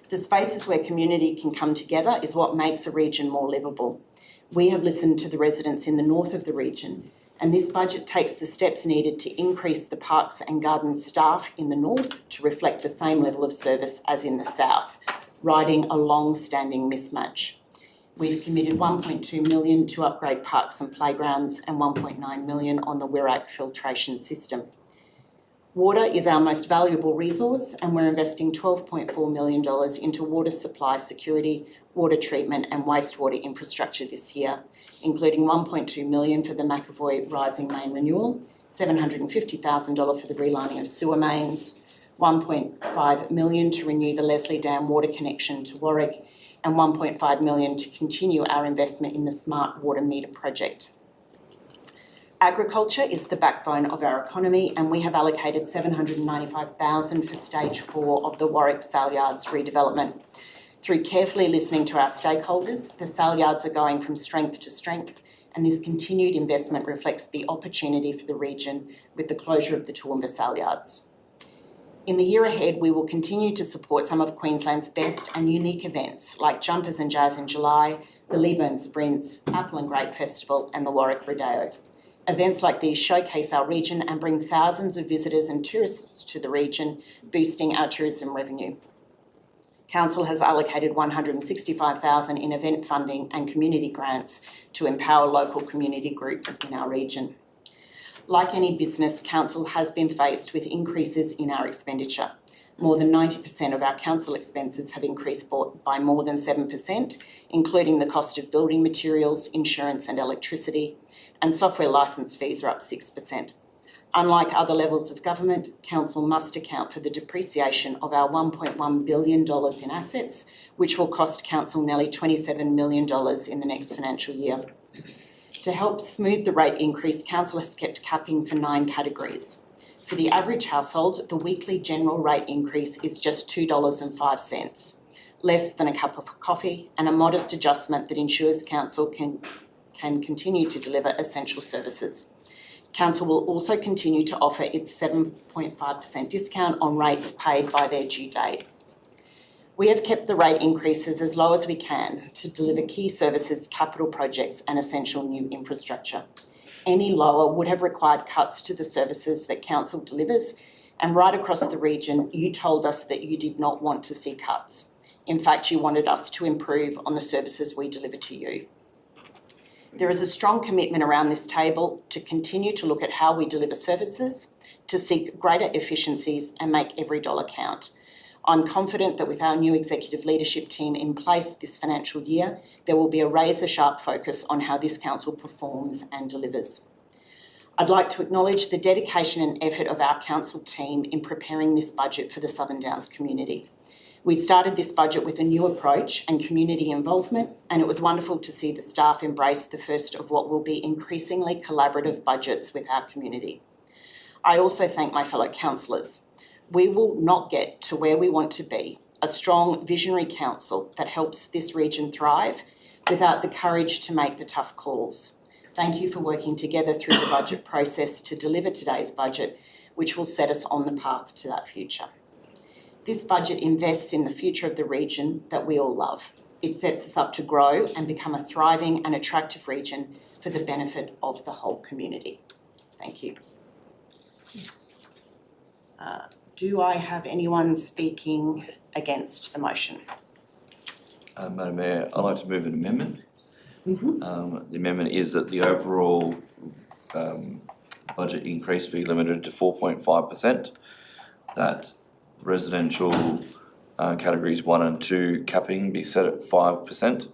The spaces where community can come together is what makes a region more livable. We have listened to the residents in the north of the region And this budget takes the steps needed to increase the parks and gardens staff in the north to reflect the same level of service as in the south, righting a long-standing mismatch. We've committed 1.2 million to upgrade parks and playgrounds and 1.9 million on the Wirrak filtration system. Water is our most valuable resource, and we're investing $12.4 million into water supply security, water treatment and wastewater infrastructure this year, including $1.2 million for the McAvoy Rising Main renewal, $750,000 for the relining of sewer mains, $1.5 million to renew the Leslie Dam water connection to Warwick, and $1.5 million to continue our investment in the Smart Water Meter project. Agriculture is the backbone of our economy, and we have allocated $795,000 for stage 4 of the Warwick Sale Yards redevelopment. Through carefully listening to our stakeholders, the sale yards are going from strength to strength, and this continued investment reflects the opportunity for the region with the closure of the Toowoomba Sale Yards. In the year ahead, we will continue to support some of Queensland's best and unique events like Jumpers and Jazz in July, the Leeburn Sprints, Apple and Grape Festival and the Warwick Rodeo. Events like these showcase our region and bring thousands of visitors and tourists to the region, boosting our tourism revenue. Council has allocated $165,000 in event funding and community grants to empower local community groups in our region. Like any business, Council has been faced with increases in our expenditure. More than 90% of our council expenses have increased by more than 7%, including the cost of building materials, insurance and electricity, and software licence fees are up 6%. Unlike other levels of government, Council must account for the depreciation of our $1.1 billion in assets, which will cost Council nearly $27 million in the next financial year. To help smooth the rate increase, Council has kept capping for 9 categories. For the average household, the weekly general rate increase is just $2.05, less than a cup of coffee, and a modest adjustment that ensures Council can continue to deliver essential services. Council will also continue to offer its 7.5% discount on rates paid by their due date. We have kept the rate increases as low as we can to deliver key services, capital projects and essential new infrastructure. Any lower would have required cuts to the services that Council delivers, and right across the region, you told us that you did not want to see cuts. In fact, you wanted us to improve on the services we deliver to you. There is a strong commitment around this table to continue to look at how we deliver services, to seek greater efficiencies and make every dollar count. I'm confident that with our new executive leadership team in place this financial year, there will be a razor-sharp focus on how this council performs and delivers. I'd like to acknowledge the dedication and effort of our council team in preparing this budget for the Southern Downs community. We started this budget with a new approach and community involvement, and it was wonderful to see the staff embrace the first of what will be increasingly collaborative budgets with our community. I also thank my fellow councillors. We will not get to where we want to be, a strong visionary council that helps this region thrive, without the courage to make the tough calls. Thank you for working together through the budget process to deliver today's budget, which will set us on the path to that future. This budget invests in the future of the region that we all love. It sets us up to grow and become a thriving and attractive region for the benefit of the whole community. Thank you. Do I have anyone speaking against the motion? Madam Mayor, I'd like to move an amendment. The amendment is that the overall budget increase be limited to 4.5%, that residential categories 1 and 2 capping be set at 5%,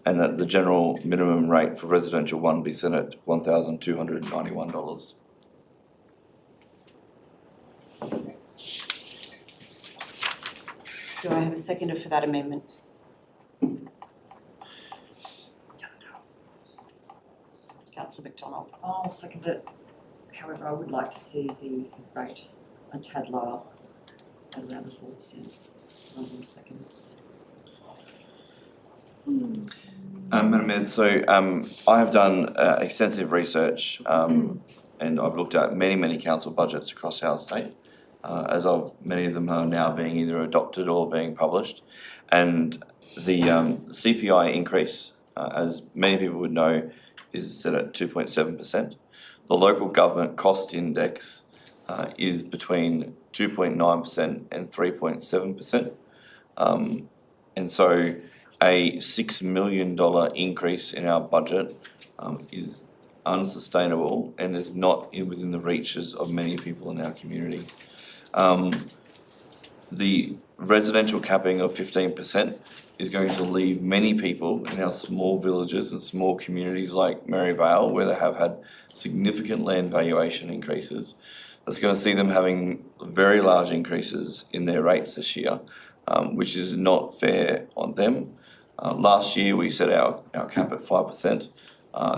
and that the general minimum rate for residential 1 be set at $1,291. Do I have a seconder for that amendment? Councillor McDonald. I'll second it. However, I would like to see the rate a tad lower, at around the 4%. I will second it. Madam Mayor, so I have done extensive research and I've looked at many council budgets across our state, as of many of them are now being either adopted or being published. And the CPI increase, as many people would know, is set at 2.7%. the local government cost index is between 2.9% and 3.7%. And so a $6 million increase in our budget is unsustainable and is not within the reaches of many people in our community. The residential capping of 15% is going to leave many people in our small villages and small communities like Maryvale, where they have had significant land valuation increases. That's going to see them having very large increases in their rates this year, which is not fair on them. Last year we set our cap at 5%.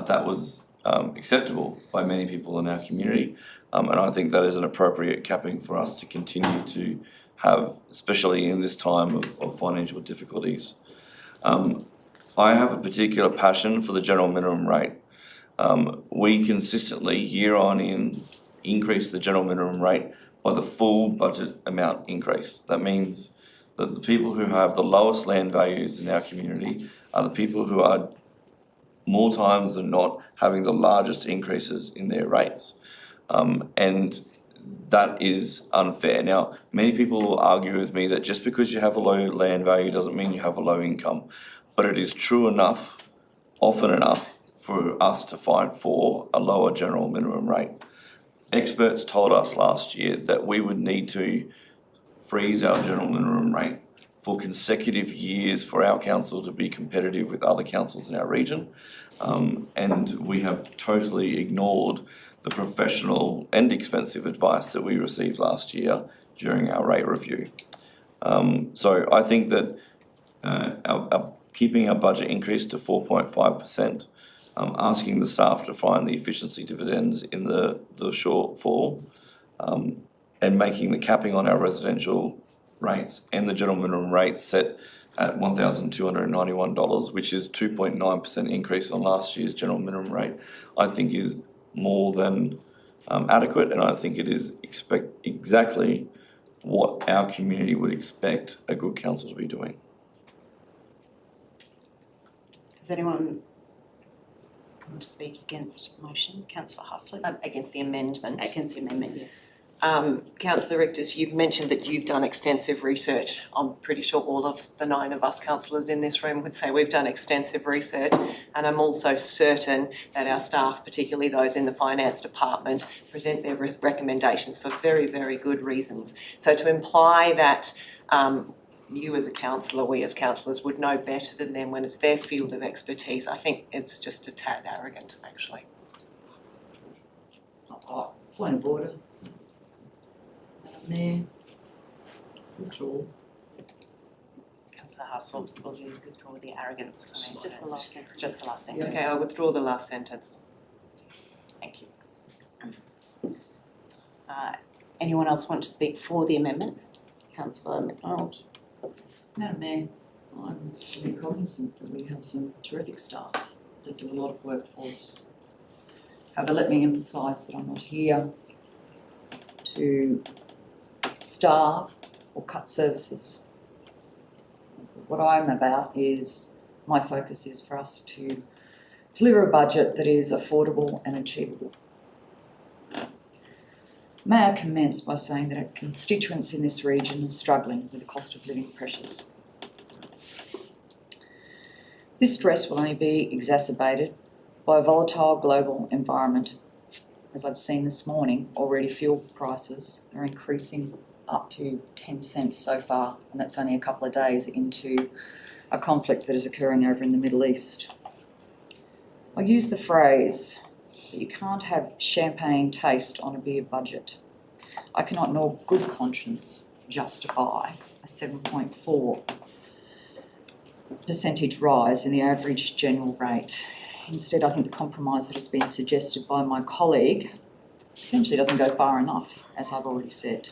That was acceptable by many people in our community, and I think that is an appropriate capping for us to continue to have, especially in this time of financial difficulties. I have a particular passion for the general minimum rate. We consistently, year on in, increase the general minimum rate by the full budget amount increase. That means that the people who have the lowest land values in our community are the people who are more times than not having the largest increases in their rates. And that is unfair. Now, many people will argue with me that just because you have a low land value doesn't mean you have a low income. But it is true enough, often enough, for us to fight for a lower general minimum rate. Experts told us last year that we would need to freeze our general minimum rate for consecutive years for our council to be competitive with other councils in our region. And we have totally ignored the professional and expensive advice that we received last year during our rate review. So I think that keeping our budget increase to 4.5%, asking the staff to find the efficiency dividends in the shortfall, and making the capping on our residential rates and the general minimum rate set at $1,291, which is 2.9% increase on last year's general minimum rate, I think is more than adequate, and I think it is exactly what our community would expect a good council to be doing. Does anyone want to speak against the motion? Councillor Haslett? Against the amendment. Against the amendment, yes. Councillor Richters, you've mentioned that you've done extensive research. I'm pretty sure all of the 9 of us councillors in this room would say we've done extensive research, and I'm also certain that our staff, particularly those in the finance department, present their recommendations for very, very good reasons. So to imply that you as a councillor, we as councillors would know better than them when it's their field of expertise, I think it's just a tad arrogant, actually. Point of order. Mayor, withdraw. Councillor Haslett, will you withdraw the arrogance comment? Just the last sentence. Just the last sentence. Okay, I'll withdraw the last sentence. Thank you. Anyone else want to speak for the amendment? Councillor McDonald. Madam Mayor, I'm really cognizant that we have some terrific staff that do a lot of work for us. However, let me emphasise that I'm not here to starve or cut services. What I'm about is, my focus is for us to deliver a budget that is affordable and achievable. May I commence by saying that our constituents in this region are struggling with the cost of living pressures. This stress will only be exacerbated by a volatile global environment. As I've seen this morning, already fuel prices are increasing up to 10 cents so far, and that's only a couple of days into a conflict that is occurring over in the Middle East. I use the phrase that you can't have champagne taste on a beer budget. I cannot nor good conscience justify a 7.4% rise in the average general rate. Instead, I think the compromise that has been suggested by my colleague potentially doesn't go far enough, as I've already said.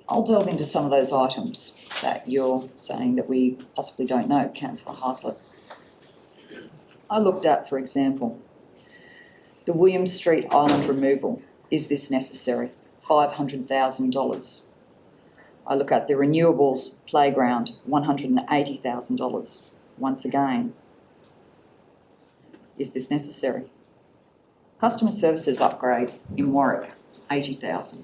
I'll delve into some of those items that you're saying that we possibly don't know, Councillor Haslett. I looked at, for example, the William Street Island removal. Is this necessary? $500,000. I look at the renewables playground, $180,000. Once again, is this necessary? Customer services upgrade in Warwick, 80,000.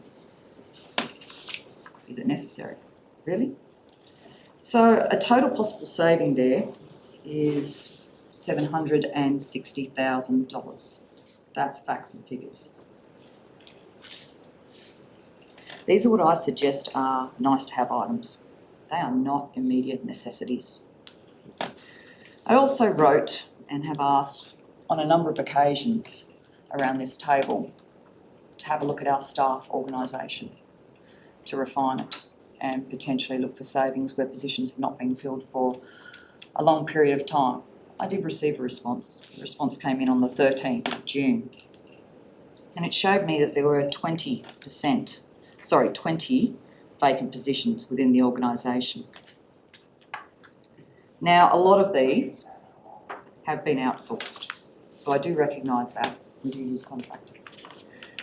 Is it necessary? Really? So a total possible saving there is $760,000. That's facts and figures. These are what I suggest are nice to have items. They are not immediate necessities. I also wrote and have asked on a number of occasions around this table to have a look at our staff organisation, to refine it and potentially look for savings where positions have not been filled for a long period of time. I did receive a response. The response came in on the 13th of June. And it showed me that there were 20 vacant positions within the organisation. Now, a lot of these have been outsourced. So I do recognise that. We do use contractors.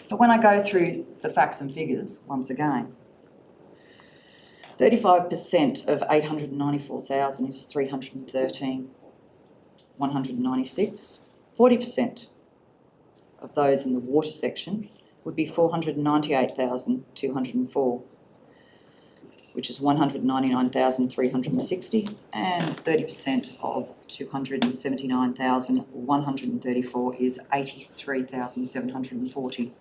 But when I go through the facts and figures, once again, 35% of 894,000 is 313, 196. 40% of those in the water section would be 498,204, which is 199,360, and 30% of 279,134 is 83,740.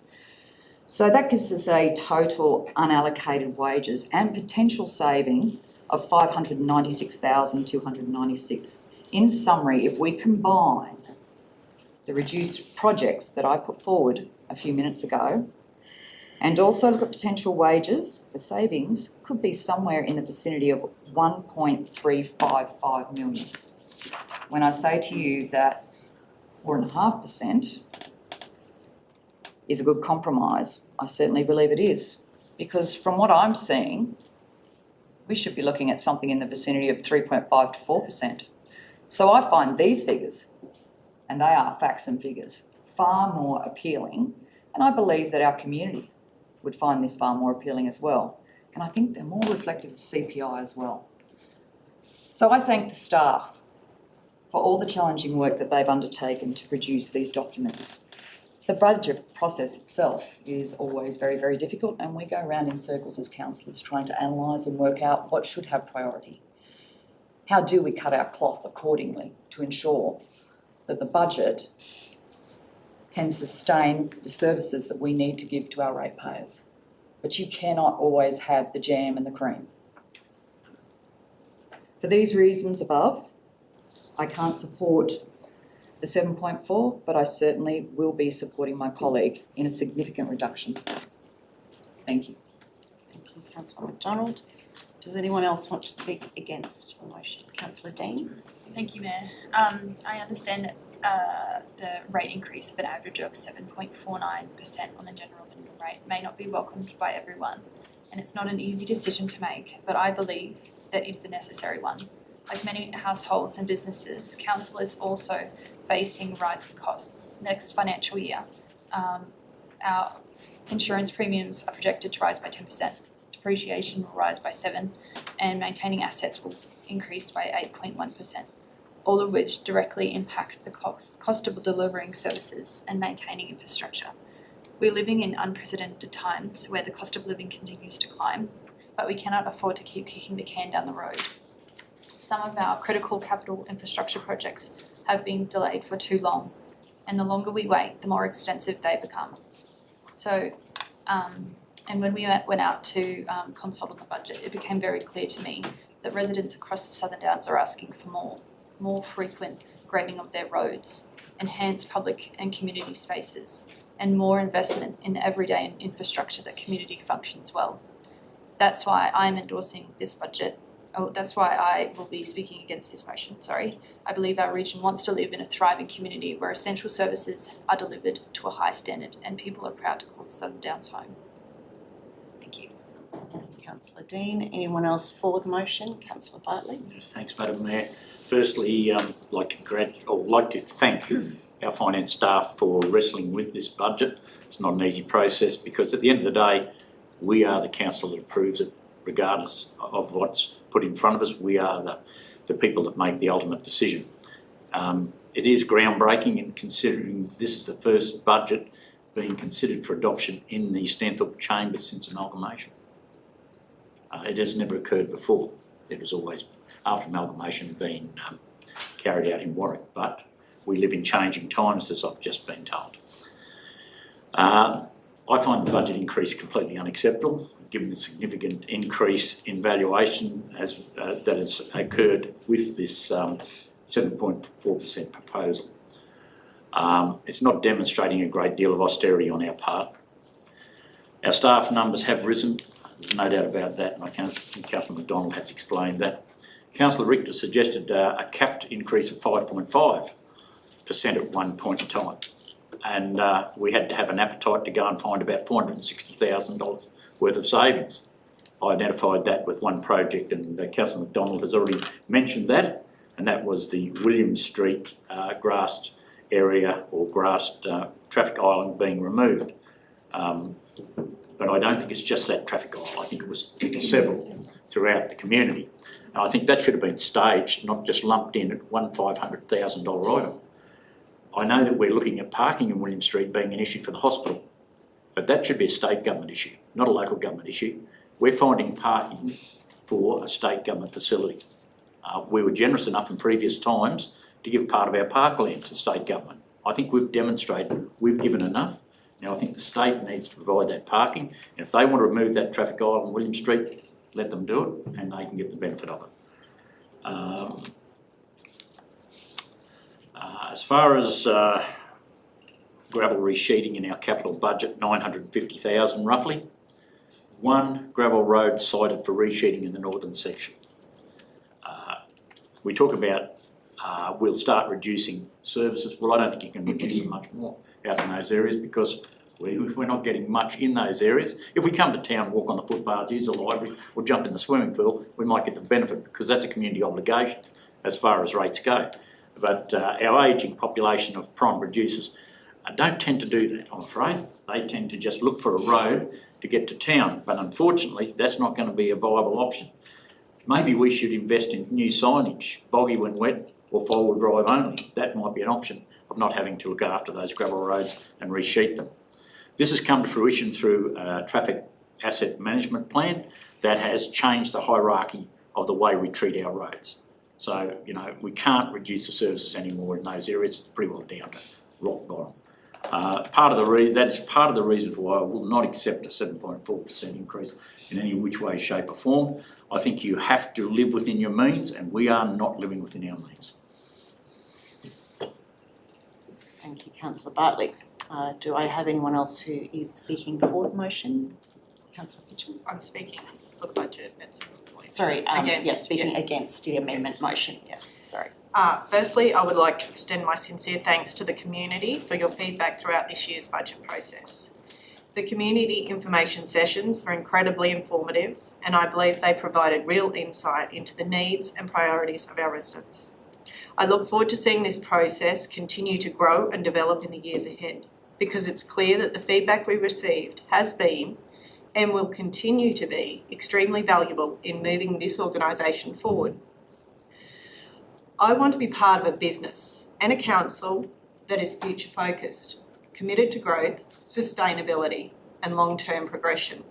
So that gives us a total unallocated wages and potential saving of 596,296. In summary, if we combine the reduced projects that I put forward a few minutes ago and also look at potential wages, the savings could be somewhere in the vicinity of 1.355 million. When I say to you that 4.5% is a good compromise, I certainly believe it is. Because from what I'm seeing, we should be looking at something in the vicinity of 3.5 to 4%. So I find these figures, and they are facts and figures, far more appealing, and I believe that our community would find this far more appealing as well. And I think they're more reflective of CPI as well. So I thank the staff for all the challenging work that they've undertaken to produce these documents. The budget process itself is always very, very difficult, and we go around in circles as councillors trying to analyse and work out what should have priority. How do we cut our cloth accordingly to ensure that the budget can sustain the services that we need to give to our ratepayers? But you cannot always have the jam and the cream. For these reasons above, I can't support the 7.4, but I certainly will be supporting my colleague in a significant reduction. Thank you. Thank you, Councillor McDonald. Does anyone else want to speak against the motion? Councillor Dean? Thank you, Mayor. I understand that the rate increase of an average of 7.49% on the general minimum rate may not be welcomed by everyone, and it's not an easy decision to make, but I believe that it is a necessary one. Like many households and businesses, council is also facing rising costs next financial year. Our insurance premiums are projected to rise by 10%, depreciation will rise by 7%, and maintaining assets will increase by 8.1%, all of which directly impact the cost of delivering services and maintaining infrastructure. We're living in unprecedented times where the cost of living continues to climb, but we cannot afford to keep kicking the can down the road. Some of our critical capital infrastructure projects have been delayed for too long, and the longer we wait, the more expensive they become. So, and when we went out to consult on the budget, it became very clear to me that residents across the Southern Downs are asking for more frequent grading of their roads, enhanced public and community spaces, and more investment in the everyday infrastructure that community functions well. That's why I'm endorsing this budget. That's why I will be speaking against this motion, sorry. I believe our region wants to live in a thriving community where essential services are delivered to a high standard and people are proud to call the Southern Downs home. Thank you. Councillor Dean. Anyone else for the motion? Councillor Bartley. Yes, thanks, Madam Mayor. Firstly, I'd like to thank our finance staff for wrestling with this budget. It's not an easy process because at the end of the day, we are the council that approves it, regardless of what's put in front of us. We are the people that make the ultimate decision. it is groundbreaking in considering this is the first budget being considered for adoption in the Stanthorpe Chamber since amalgamation. It has never occurred before. It was always after amalgamation being carried out in Warwick, but we live in changing times, as I've just been told. I find the budget increase completely unacceptable, given the significant increase in valuation that has occurred with this 7.4% proposal. It's not demonstrating a great deal of austerity on our part. Our staff numbers have risen, there's no doubt about that, and I think Councillor McDonald has explained that. Councillor Richter suggested a capped increase of 5.5% at one point in time. And we had to have an appetite to go and find about $460,000 worth of savings. I identified that with one project, and Councillor McDonald has already mentioned that, and that was the William Street grassed area or grassed traffic island being removed. But I don't think it's just that traffic island. I think it was several throughout the community. And I think that should have been staged, not just lumped in at one $500,000 item. I know that we're looking at parking in William Street being an issue for the hospital, but that should be a state government issue, not a local government issue. We're finding parking for a state government facility. We were generous enough in previous times to give part of our parkland to the state government. I think we've demonstrated we've given enough. Now I think the state needs to provide that parking, and if they want to remove that traffic island on William Street, let them do it and they can get the benefit of it. As far as gravel resheeting in our capital budget, 950,000 roughly. One gravel road cited for resheeting in the northern section. We talk about we'll start reducing services. Well, I don't think you can reduce them much more out in those areas because we're not getting much in those areas. If we come to town, walk on the footpaths, use the library, or jump in the swimming pool, we might get the benefit because that's a community obligation as far as rates go. But our ageing population of prime producers don't tend to do that, I'm afraid. They tend to just look for a road to get to town, but unfortunately that's not going to be a viable option. Maybe we should invest in new signage, boggy when wet or four-wheel drive only. That might be an option of not having to look after those gravel roads and resheet them. This has come to fruition through a traffic asset management plan that has changed the hierarchy of the way we treat our roads. So, you know, we can't reduce the services anymore in those areas. It's pretty well down to rock bottom. That is part of the reason why I will not accept a 7.4% increase in any which way, shape or form. I think you have to live within your means, and we are not living within our means. Thank you, Councillor Bartlett. Do I have anyone else who is speaking for the motion? Councillor Pitchell? I'm speaking for the budget at some point. Sorry, Against, yes, speaking yeah. against the amendment Yes. motion, yes, sorry. Firstly, I would like to extend my sincere thanks to the community for your feedback throughout this year's budget process. The community information sessions were incredibly informative, and I believe they provided real insight into the needs and priorities of our residents. I look forward to seeing this process continue to grow and develop in the years ahead, because it's clear that the feedback we received has been and will continue to be extremely valuable in moving this organisation forward. I want to be part of a business and a council that is future focused, committed to growth, sustainability and long-term progression.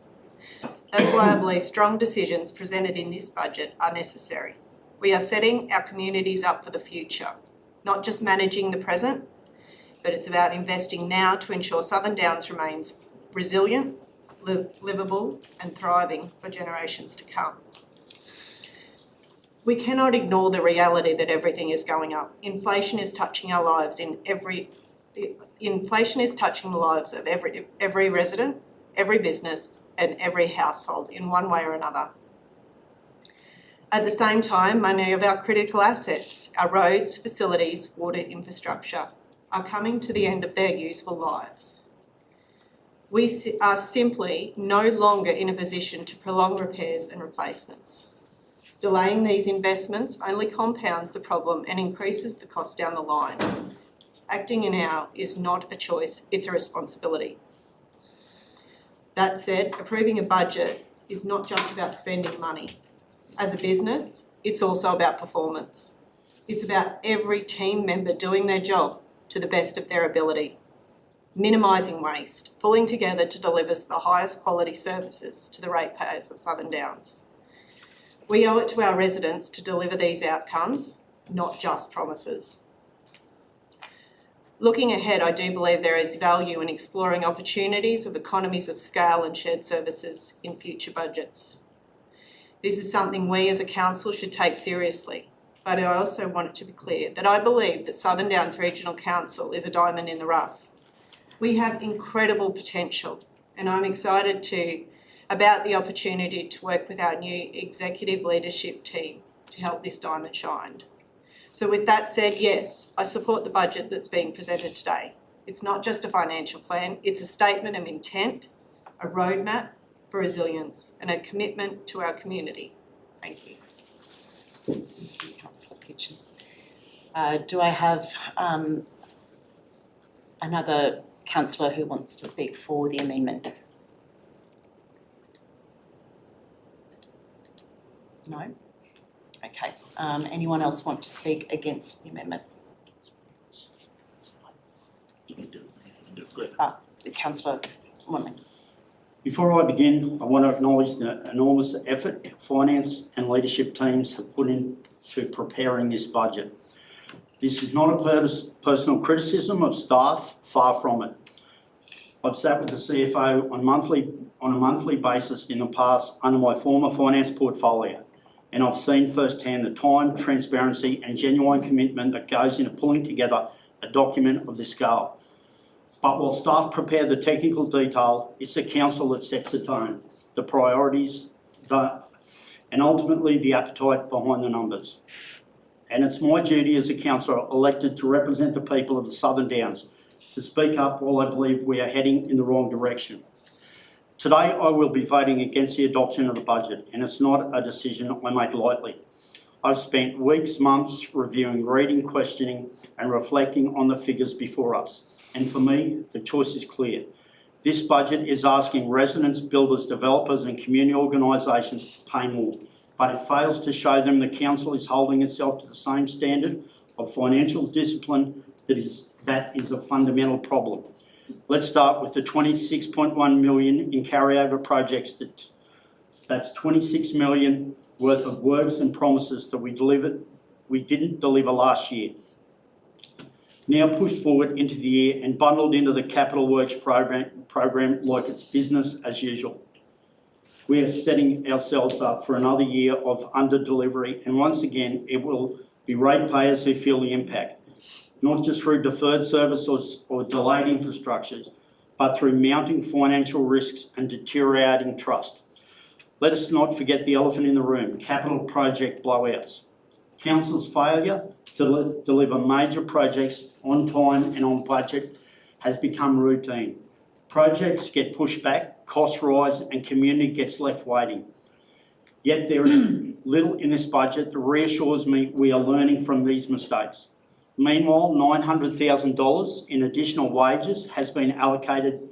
That's why I believe strong decisions presented in this budget are necessary. We are setting our communities up for the future, not just managing the present, but it's about investing now to ensure Southern Downs remains resilient, livable and thriving for generations to come. We cannot ignore the reality that everything is going up. Inflation is touching our lives Inflation is touching the lives of every resident, every business and every household in one way or another. At the same time, many of our critical assets, our roads, facilities, water infrastructure, are coming to the end of their useful lives. We are simply no longer in a position to prolong repairs and replacements. Delaying these investments only compounds the problem and increases the cost down the line. Acting now is not a choice, it's a responsibility. That said, approving a budget is not just about spending money. As a business, it's also about performance. It's about every team member doing their job to the best of their ability, minimising waste, pulling together to deliver the highest quality services to the ratepayers of Southern Downs. We owe it to our residents to deliver these outcomes, not just promises. Looking ahead, I do believe there is value in exploring opportunities of economies of scale and shared services in future budgets. This is something we as a council should take seriously, but I also want it to be clear that I believe that Southern Downs Regional Council is a diamond in the rough. We have incredible potential, and I'm excited about the opportunity to work with our new executive leadership team to help this diamond shine. So with that said, yes, I support the budget that's being presented today. It's not just a financial plan, it's a statement of intent, a roadmap for resilience, and a commitment to our community. Thank you. Thank you, Councillor Kitchen. Do I have another councillor who wants to speak for the amendment? No? Okay. Anyone else want to speak against the amendment? You can do it. Councillor Wanley. Before I begin, I want to acknowledge the enormous effort our finance and leadership teams have put into preparing this budget. This is not a personal criticism of staff, far from it. I've sat with the CFO on a monthly basis in the past under my former finance portfolio, and I've seen firsthand the time, transparency and genuine commitment that goes into pulling together a document of this scale. But while staff prepare the technical detail, it's the council that sets the tone, the priorities, and ultimately the appetite behind the numbers. And it's my duty as a councillor elected to represent the people of the Southern Downs to speak up while I believe we are heading in the wrong direction. Today I will be voting against the adoption of the budget, and it's not a decision I make lightly. I've spent weeks, months reviewing, reading, questioning and reflecting on the figures before us. And for me, the choice is clear. This budget is asking residents, builders, developers and community organisations to pay more, but it fails to show them the council is holding itself to the same standard of financial discipline that is a fundamental problem. Let's start with the 26.1 million in carryover projects. That's 26 million worth of works and promises that we didn't deliver last year. Now pushed forward into the year and bundled into the capital works program like it's business as usual. We are setting ourselves up for another year of under-delivery, and once again it will be ratepayers who feel the impact, not just through deferred services or delayed infrastructures, but through mounting financial risks and deteriorating trust. Let us not forget the elephant in the room, capital project blowouts. Council's failure to deliver major projects on time and on budget has become routine. Projects get pushed back, costs rise and community gets left waiting. Yet there is little in this budget that reassures me we are learning from these mistakes. Meanwhile, $900,000 in additional wages has been allocated,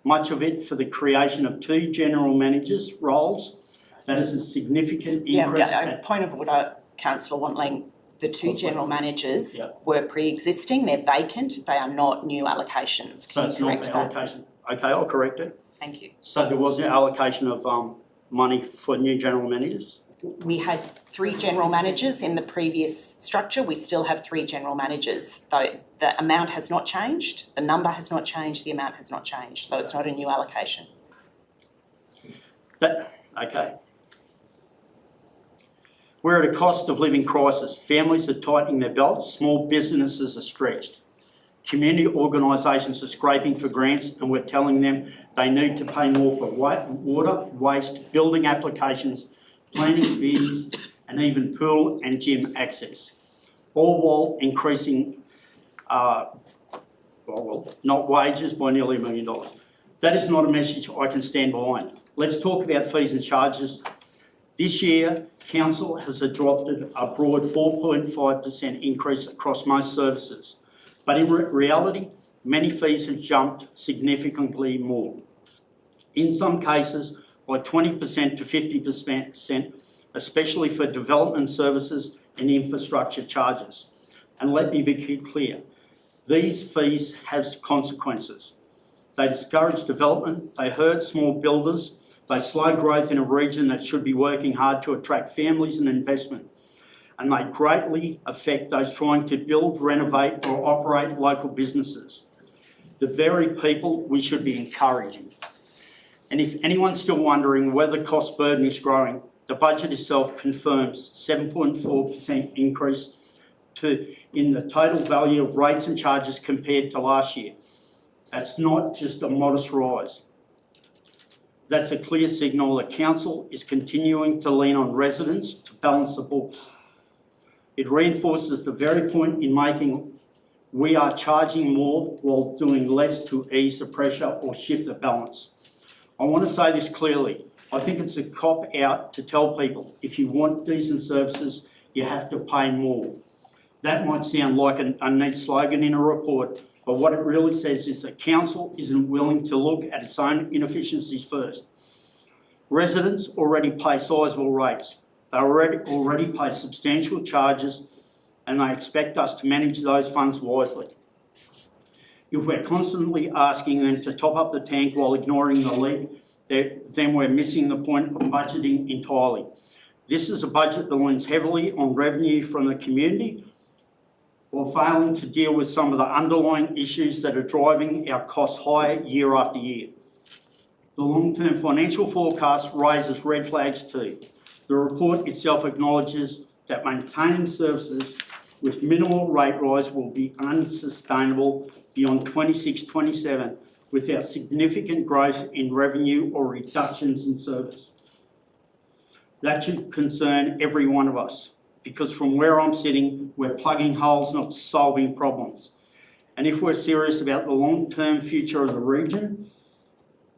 much of it for the creation of 2 general managers' roles. That is a significant increase. Point of order, Councillor Wantling. The 2 general managers were pre-existing, they're vacant, they are not new allocations. Can you correct that? Allocation. Okay, I'll correct it. Thank you. So there was an allocation of money for new general managers? We had 3 general managers in the previous structure, we still have 3 general managers. Though the amount has not changed, the number has not changed, the amount has not changed, so it's not a new allocation. Okay. We're at a cost of living crisis. Families are tightening their belts, small businesses are stretched. Community organisations are scraping for grants and we're telling them they need to pay more for water, waste, building applications, planning fees and even pool and gym access. All while increasing, not wages by nearly $1 million. That is not a message I can stand behind. Let's talk about fees and charges. This year, Council has adopted a broad 4.5% increase across most services, but in reality, many fees have jumped significantly more. In some cases, by 20% to 50%, especially for development services and infrastructure charges. And let me be clear, these fees have consequences. They discourage development, they hurt small builders, they slow growth in a region that should be working hard to attract families and investment. And they greatly affect those trying to build, renovate or operate local businesses, the very people we should be encouraging. And if anyone's still wondering whether the cost burden is growing, the budget itself confirms 7.4% increase in the total value of rates and charges compared to last year. That's not just a modest rise. That's a clear signal that council is continuing to lean on residents to balance the books. It reinforces the very point in making we are charging more while doing less to ease the pressure or shift the balance. I want to say this clearly. I think it's a cop-out to tell people if you want decent services, you have to pay more. That might sound like a neat slogan in a report, but what it really says is that council isn't willing to look at its own inefficiencies first. Residents already pay sizable rates. They already pay substantial charges, and they expect us to manage those funds wisely. If we're constantly asking them to top up the tank while ignoring the leak, then we're missing the point of budgeting entirely. This is a budget that leans heavily on revenue from the community while failing to deal with some of the underlying issues that are driving our costs higher year after year. The long-term financial forecast raises red flags too. The report itself acknowledges that maintaining services with minimal rate rise will be unsustainable beyond 26-27 without significant growth in revenue or reductions in service. That should concern every one of us, because from where I'm sitting, we're plugging holes, not solving problems. And if we're serious about the long-term future of the region,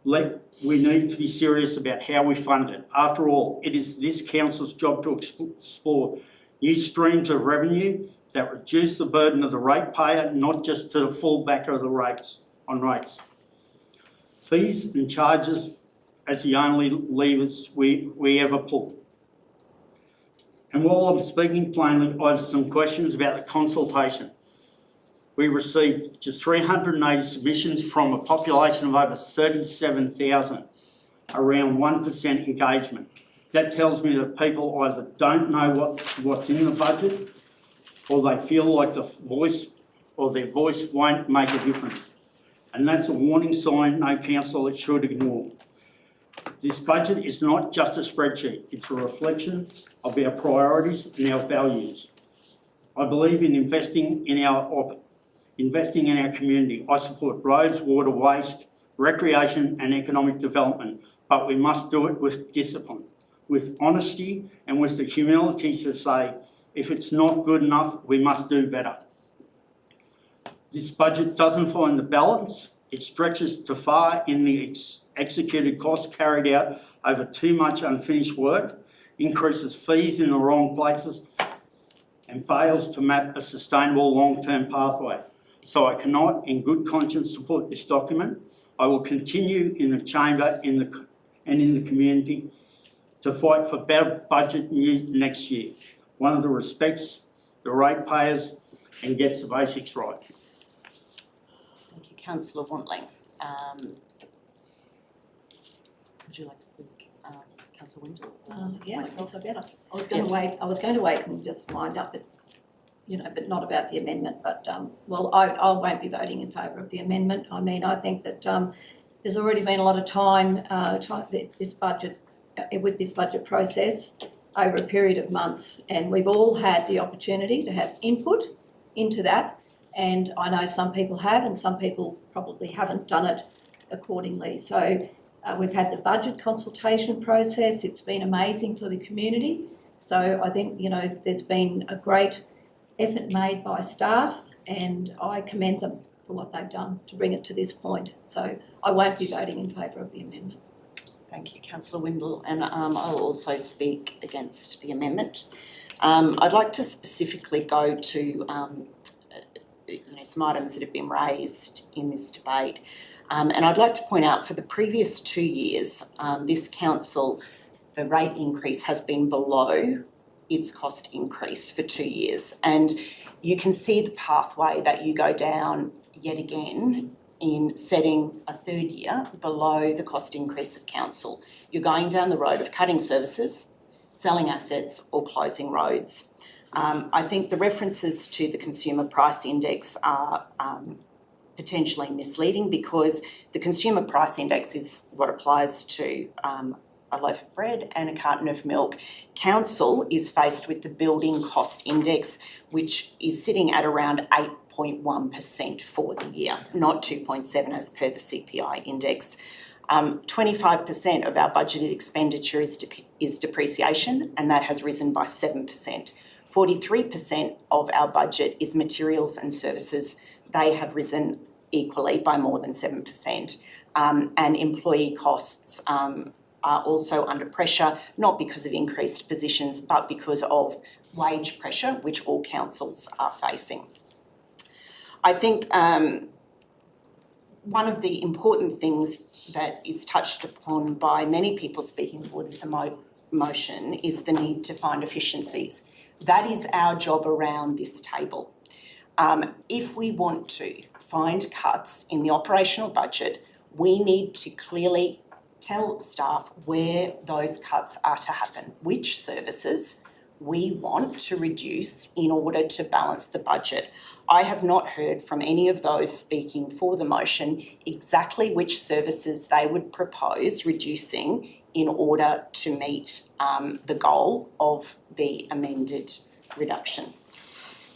we need to be serious about how we fund it. After all, it is this council's job to explore new streams of revenue that reduce the burden of the ratepayer, not just to the fallback of the rates. Fees and charges as the only levers we ever pull. And while I'm speaking plainly, I have some questions about the consultation. We received just 380 submissions from a population of over 37,000, around 1% engagement. That tells me that people either don't know what's in the budget, or they feel like their voice won't make a difference. And that's a warning sign no councillor should ignore. This budget is not just a spreadsheet, it's a reflection of our priorities and our values. I believe in investing in our community. I support roads, water, waste, recreation and economic development, but we must do it with discipline, with honesty and with the humility to say, if it's not good enough, we must do better. This budget doesn't find the balance. It stretches too far in the executed costs carried out over too much unfinished work, increases fees in the wrong places, and fails to map a sustainable long-term pathway. So I cannot, in good conscience, support this document. I will continue in the chamber and in the community to fight for better budget next year. One that respects the ratepayers and gets the basics right. Thank you, Councillor Wantling. Would you like to speak, Councillor Windle? Yeah, I guess I better. I was going to wait and just wind up, but not about the amendment. But I won't be voting in favour of the amendment. I mean, I think that there's already been a lot of time with this budget process over a period of months, and we've all had the opportunity to have input into that. And I know some people have, and some people probably haven't done it accordingly. So we've had the budget consultation process. It's been amazing for the community. So I think, there's been a great effort made by staff, and I commend them for what they've done to bring it to this point. So I won't be voting in favour of the amendment. Thank you, Councillor Windle, and I'll also speak against the amendment. I'd like to specifically go to some items that have been raised in this debate, and I'd like to point out for the previous 2 years, this council, the rate increase has been below its cost increase for 2 years. And you can see the pathway that you go down yet again in setting a third year below the cost increase of council. You're going down the road of cutting services, selling assets or closing roads. I think the references to the Consumer Price Index are potentially misleading because the Consumer Price Index is what applies to a loaf of bread and a carton of milk. Council is faced with the Building Cost Index, which is sitting at around 8.1% for the year, not 2.7 as per the CPI index. 25% of our budgeted expenditure is depreciation, and that has risen by 7%. 43% of our budget is materials and services. They have risen equally by more than 7%. And employee costs are also under pressure, not because of increased positions, but because of wage pressure, which all councils are facing. I think one of the important things that is touched upon by many people speaking for this motion is the need to find efficiencies. That is our job around this table. If we want to find cuts in the operational budget, we need to clearly tell staff where those cuts are to happen, which services we want to reduce in order to balance the budget. I have not heard from any of those speaking for the motion exactly which services they would propose reducing in order to meet the goal of the amended reduction.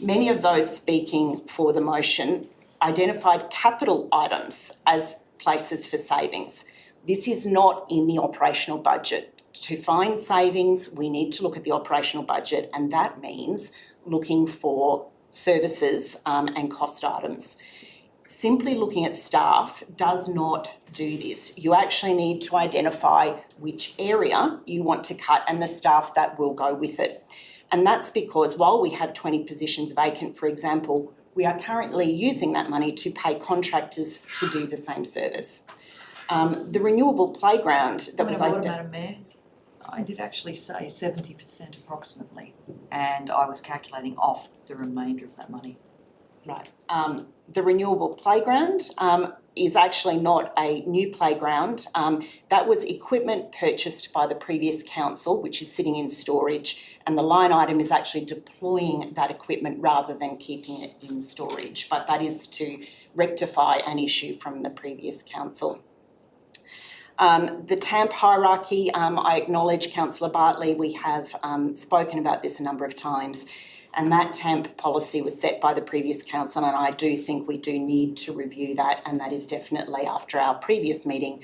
Many of those speaking for the motion identified capital items as places for savings. This is not in the operational budget. To find savings, we need to look at the operational budget, and that means looking for services and cost items. Simply looking at staff does not do this. You actually need to identify which area you want to cut and the staff that will go with it. And that's because while we have 20 positions vacant, for example, we are currently using that money to pay contractors to do the same service. The renewable playground that was Madam Mayor, I did actually say 70% approximately, and I was calculating off the remainder of that money. Right. The renewable playground is actually not a new playground. That was equipment purchased by the previous council, which is sitting in storage, and the line item is actually deploying that equipment rather than keeping it in storage. But that is to rectify an issue from the previous council. The TAMP hierarchy, I acknowledge Councillor Bartley, we have spoken about this a number of times, and that TAMP policy was set by the previous council, and I do think we do need to review that, and that is definitely after our previous meeting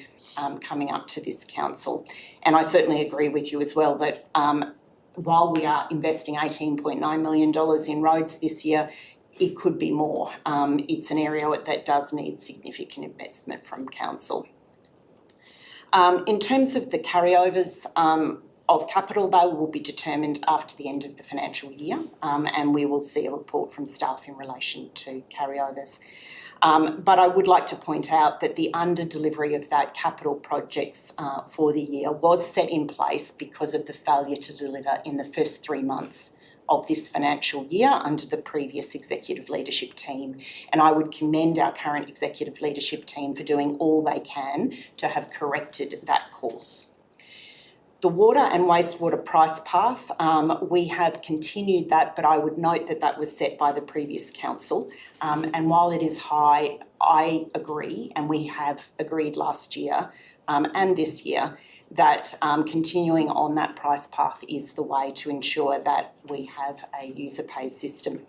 coming up to this council. And I certainly agree with you as well that while we are investing $18.9 million in roads this year, it could be more. It's an area that does need significant investment from council. In terms of the carryovers of capital, they will be determined after the end of the financial year, and we will see a report from staff in relation to carryovers. But I would like to point out that the under-delivery of that capital projects for the year was set in place because of the failure to deliver in the first 3 months of this financial year under the previous executive leadership team. And I would commend our current executive leadership team for doing all they can to have corrected that course. The water and wastewater price path, we have continued that, but I would note that that was set by the previous council. And while it is high, I agree, and we have agreed last year and this year, that continuing on that price path is the way to ensure that we have a user pay system.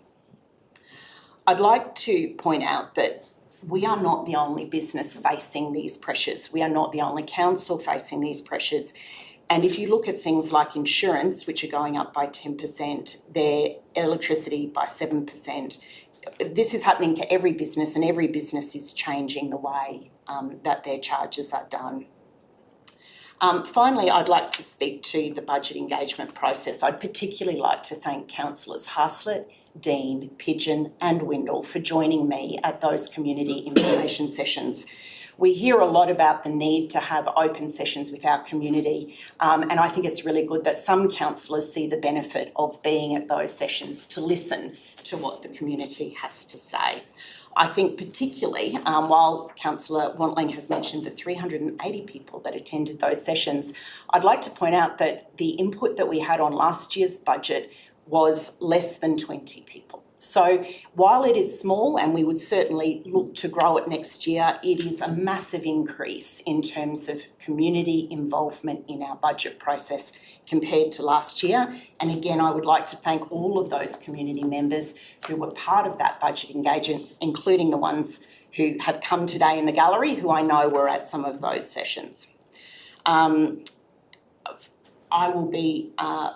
I'd like to point out that we are not the only business facing these pressures. We are not the only council facing these pressures. And if you look at things like insurance, which are going up by 10%, their electricity by 7%, this is happening to every business, and every business is changing the way that their charges are done. Finally, I'd like to speak to the budget engagement process. I'd particularly like to thank Councillors Haslett, Dean, Pigeon and Windle for joining me at those community information sessions. We hear a lot about the need to have open sessions with our community, and I think it's really good that some councillors see the benefit of being at those sessions to listen to what the community has to say. I think particularly, while Councillor Wantling has mentioned the 380 people that attended those sessions, I'd like to point out that the input that we had on last year's budget was less than 20 people. So while it is small and we would certainly look to grow it next year, it is a massive increase in terms of community involvement in our budget process compared to last year. And again, I would like to thank all of those community members who were part of that budget engagement, including the ones who have come today in the gallery, who I know were at some of those sessions. I will be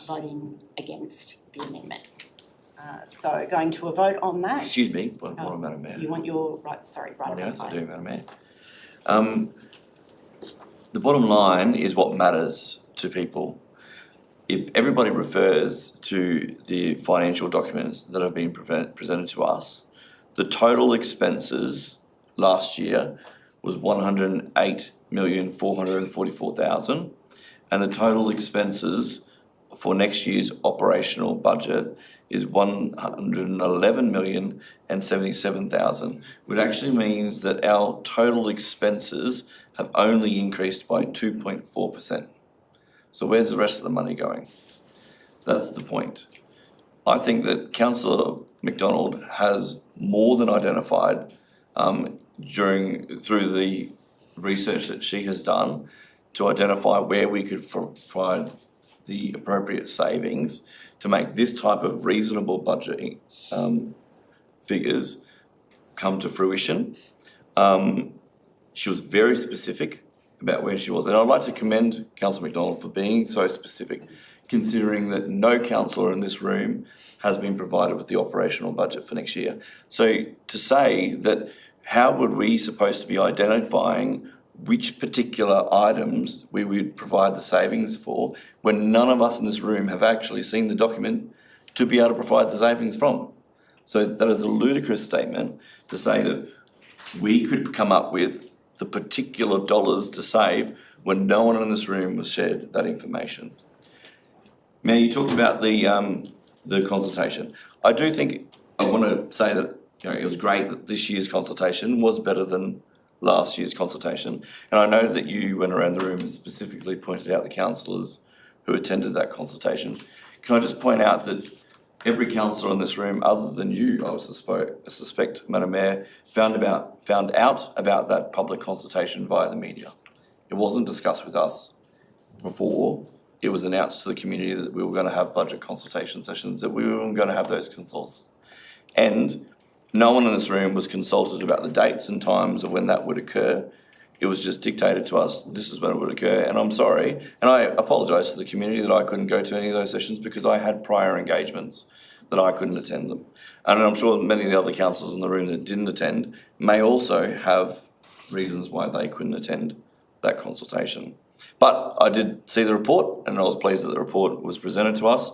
voting against the amendment. So going to a vote on that. Excuse me, Madam Mayor. You want your, right I of do, Madam Mayor. The bottom line is what matters to people. If everybody refers to the financial documents that have been presented to us, the total expenses last year was 108,444,000, and the total expenses for next year's operational budget is 111,077,000, which actually means that our total expenses have only increased by 2.4%. So where's the rest of the money going? That's the point. I think that Councillor McDonald has more than identified through the research that she has done to identify where we could provide the appropriate savings to make this type of reasonable budgeting figures come to fruition. She was very specific about where she was, and I'd like to commend Councillor McDonald for being so specific, considering that no councillor in this room has been provided with the operational budget for next year. So to say that how would we supposed to be identifying which particular items we would provide the savings for when none of us in this room have actually seen the document to be able to provide the savings from. So that is a ludicrous statement to say that we could come up with the particular dollars to save when no one in this room was shared that information. Mayor, you talked about the consultation. I do think, I want to say that it was great that this year's consultation was better than last year's consultation. And I know that you went around the room and specifically pointed out the councillors who attended that consultation. Can I just point out that every councillor in this room, other than you, I suspect, Madam Mayor, found out about that public consultation via the media. It wasn't discussed with us before. It was announced to the community that we were going to have budget consultation sessions, that we were going to have those consults. And no one in this room was consulted about the dates and times of when that would occur. It was just dictated to us, this is when it would occur, and I'm sorry, and I apologise to the community that I couldn't go to any of those sessions because I had prior engagements that I couldn't attend them. And I'm sure many of the other councillors in the room that didn't attend may also have reasons why they couldn't attend that consultation. But I did see the report, and I was pleased that the report was presented to us.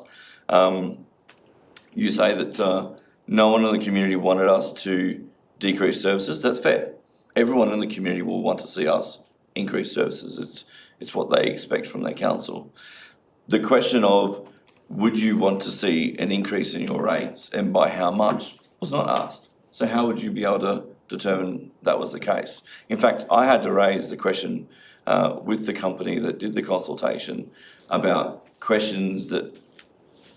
You say that no one in the community wanted us to decrease services. That's fair. Everyone in the community will want to see us increase services. It's what they expect from their council. The question of would you want to see an increase in your rates and by how much was not asked. So how would you be able to determine that was the case? In fact, I had to raise the question with the company that did the consultation about questions that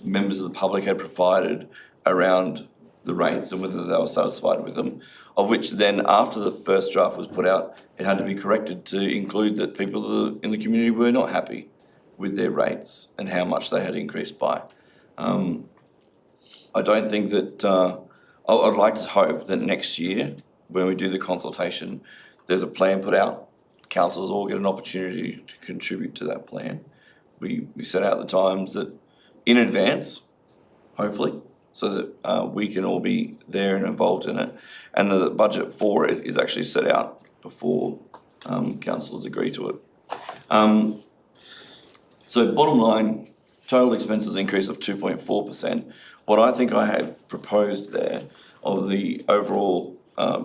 members of the public had provided around the rates and whether they were satisfied with them, of which then after the first draft was put out, it had to be corrected to include that people in the community were not happy with their rates and how much they had increased by. I don't think that, I'd like to hope that next year, when we do the consultation, there's a plan put out. Councillors all get an opportunity to contribute to that plan. We set out the times that in advance, hopefully, so that we can all be there and involved in it. And the budget for it is actually set out before councillors agree to it. So bottom line, total expenses increase of 2.4%. What I think I have proposed there of the overall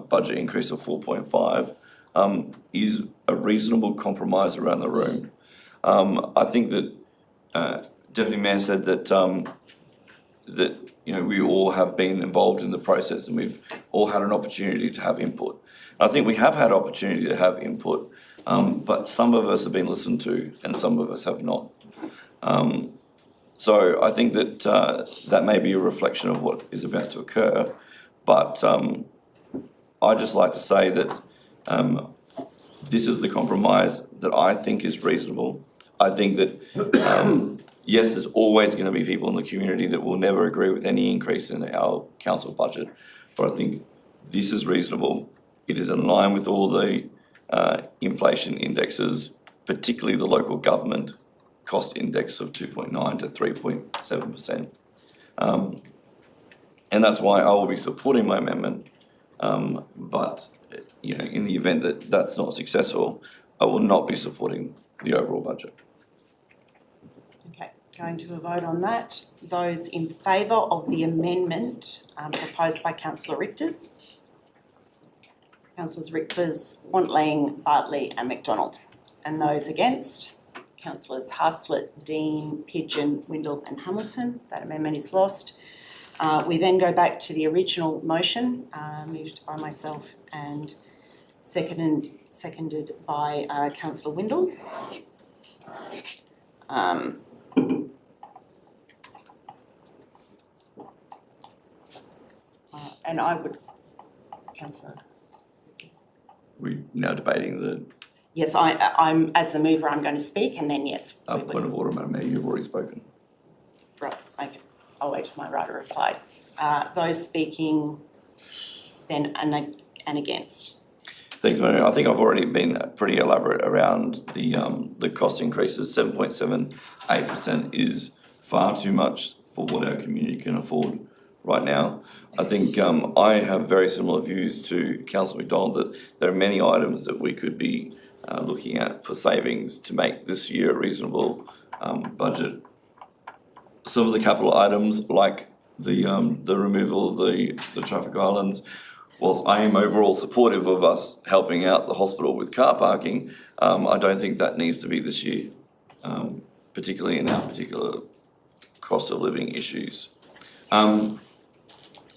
budget increase of 4.5, is a reasonable compromise around the room. I think that Deputy Mayor said that we all have been involved in the process and we've all had an opportunity to have input. I think we have had opportunity to have input, but some of us have been listened to and some of us have not. So I think that that may be a reflection of what is about to occur, but I'd just like to say that this is the compromise that I think is reasonable. I think that yes, there's always going to be people in the community that will never agree with any increase in our council budget, but I think this is reasonable. It is in line with all the inflation indexes, particularly the local government cost index of 2.9 to 3.7%. And that's why I will be supporting my amendment. But in the event that that's not successful, I will not be supporting the overall budget. Okay, going to a vote on that. Those in favour of the amendment proposed by Councillor Richters. Councillors Richters, Wantling, Bartley and McDonald. And those against? Councillors Haslett, Dean, Pidgeon, Windle and Hamilton. That amendment is lost. We then go back to the original motion, moved by myself and seconded by Councillor Windle. And I would, Councillor. We're now debating the Yes, I'm as the mover, I'm going to speak, and then yes. point of order, Madam Mayor. You've already spoken. Right, okay. I'll wait till my right to reply. Those speaking then and against. Thanks, Madam Mayor. I think I've already been pretty elaborate around the cost increases. 7.78% is far too much for what our community can afford right now. I think I have very similar views to Councillor McDonald that there are many items that we could be looking at for savings to make this year a reasonable budget. Some of the capital items, like the removal of the traffic islands, whilst I am overall supportive of us helping out the hospital with car parking, I don't think that needs to be this year, particularly in our particular cost of living issues.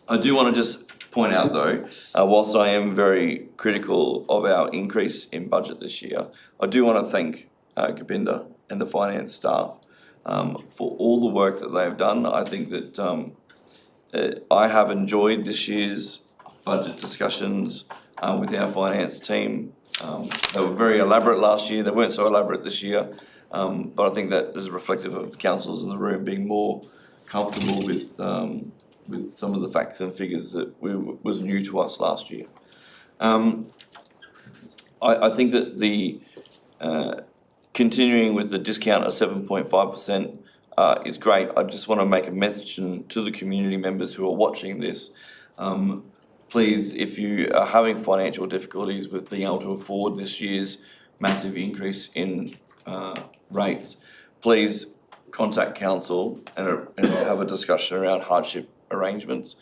I do want to just point out though, whilst I am very critical of our increase in budget this year, I do want to thank Govinda and the finance staff for all the work that they have done. I think that I have enjoyed this year's budget discussions with our finance team. They were very elaborate last year. They weren't so elaborate this year, but I think that is reflective of councillors in the room being more comfortable with some of the facts and figures that was new to us last year. I think that the continuing with the discount of 7.5% is great. I just want to make a mention to the community members who are watching this. Please, if you are having financial difficulties with being able to afford this year's massive increase in rates, please contact council and have a discussion around hardship arrangements.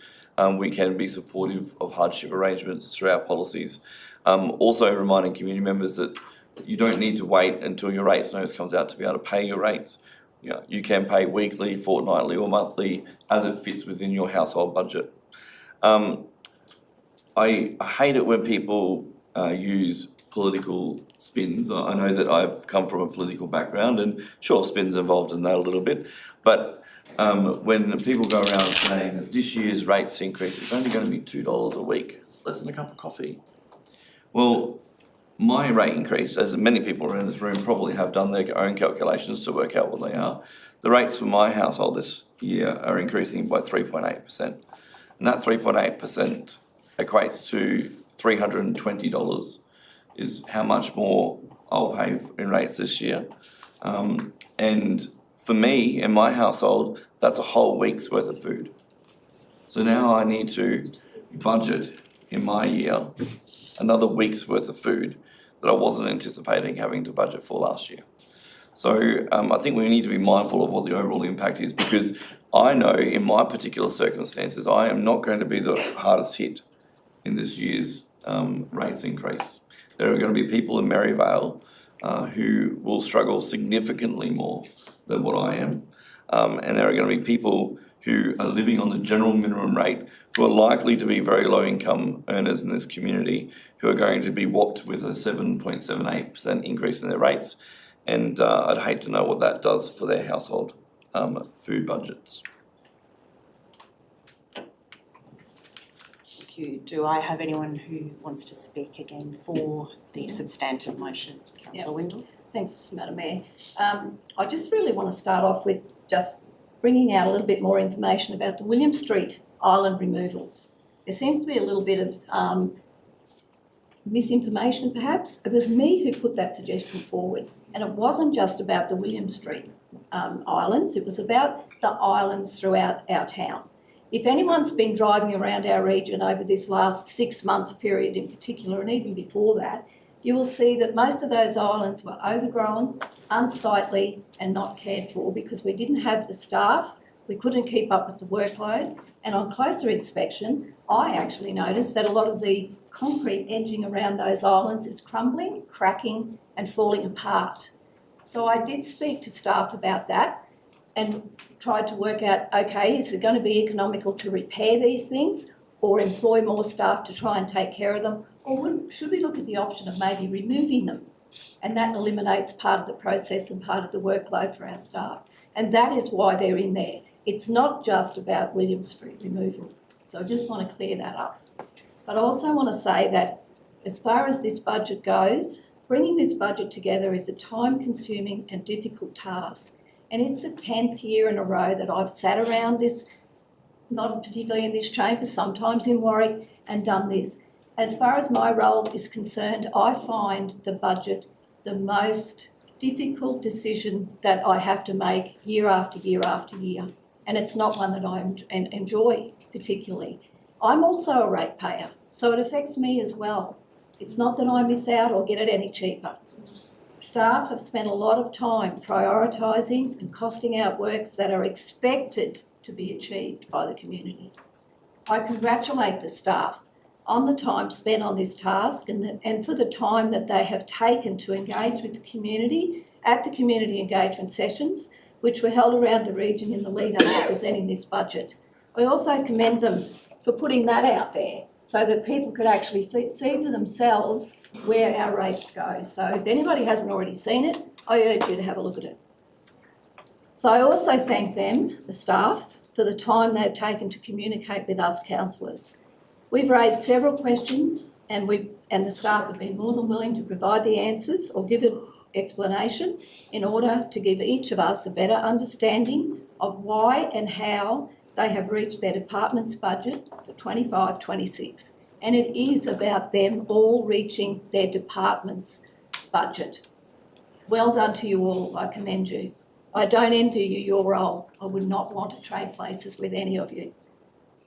We can be supportive of hardship arrangements through our policies. Also reminding community members that you don't need to wait until your rates notice comes out to be able to pay your rates. You can pay weekly, fortnightly or monthly as it fits within your household budget. I hate it when people use political spins. I know that I've come from a political background and sure, spins involved in that a little bit, but when people go around saying that this year's rates increase, it's only going to be $2 a week, it's less than a cup of coffee. Well, my rate increase, as many people around this room probably have done their own calculations to work out what they are, the rates for my household this year are increasing by 3.8%. And that 3.8% equates to $320 is how much more I'll pay in rates this year. And for me, in my household, that's a whole week's worth of food. So now I need to budget in my year another week's worth of food that I wasn't anticipating having to budget for last year. So I think we need to be mindful of what the overall impact is, because I know in my particular circumstances, I am not going to be the hardest hit in this year's rates increase. There are going to be people in Maryvale who will struggle significantly more than what I am. And there are going to be people who are living on the general minimum rate who are likely to be very low income earners in this community who are going to be whopped with a 7.78% increase in their rates. And I'd hate to know what that does for their household food budgets. Thank you. Do I have anyone who wants to speak again for the substantive motion? Councillor Windle? Thanks, Madam Mayor. I just really want to start off with just bringing out a little bit more information about the William Street island removals. There seems to be a little bit of misinformation perhaps. It was me who put that suggestion forward, and it wasn't just about the William Street islands, it was about the islands throughout our town. If anyone's been driving around our region over this last 6 months period in particular, and even before that, you will see that most of those islands were overgrown, unsightly and not cared for because we didn't have the staff, we couldn't keep up with the workload, and on closer inspection, I actually noticed that a lot of the concrete edging around those islands is crumbling, cracking and falling apart. So I did speak to staff about that and tried to work out, okay, is it going to be economical to repair these things or employ more staff to try and take care of them, or should we look at the option of maybe removing them? And that eliminates part of the process and part of the workload for our staff. And that is why they're in there. It's not just about William Street removal. So I just want to clear that up. But I also want to say that as far as this budget goes, bringing this budget together is a time-consuming and difficult task. And it's the 10th year in a row that I've sat around this, not particularly in this chamber, sometimes in Warwick, and done this. As far as my role is concerned, I find the budget the most difficult decision that I have to make year after year after year. And it's not one that I enjoy particularly. I'm also a ratepayer, so it affects me as well. It's not that I miss out or get it any cheaper. Staff have spent a lot of time prioritising and costing out works that are expected to be achieved by the community. I congratulate the staff on the time spent on this task and for the time that they have taken to engage with the community at the community engagement sessions, which were held around the region in the lead up to presenting this budget. I also commend them for putting that out there so that people could actually see for themselves where our rates go. So if anybody hasn't already seen it, I urge you to have a look at it. So I also thank them, the staff, for the time they've taken to communicate with us councillors. We've raised several questions and the staff have been more than willing to provide the answers or give an explanation in order to give each of us a better understanding of why and how they have reached their department's budget for 25-26. And it is about them all reaching their department's budget. Well done to you all, I commend you. I don't envy you your role. I would not want to trade places with any of you.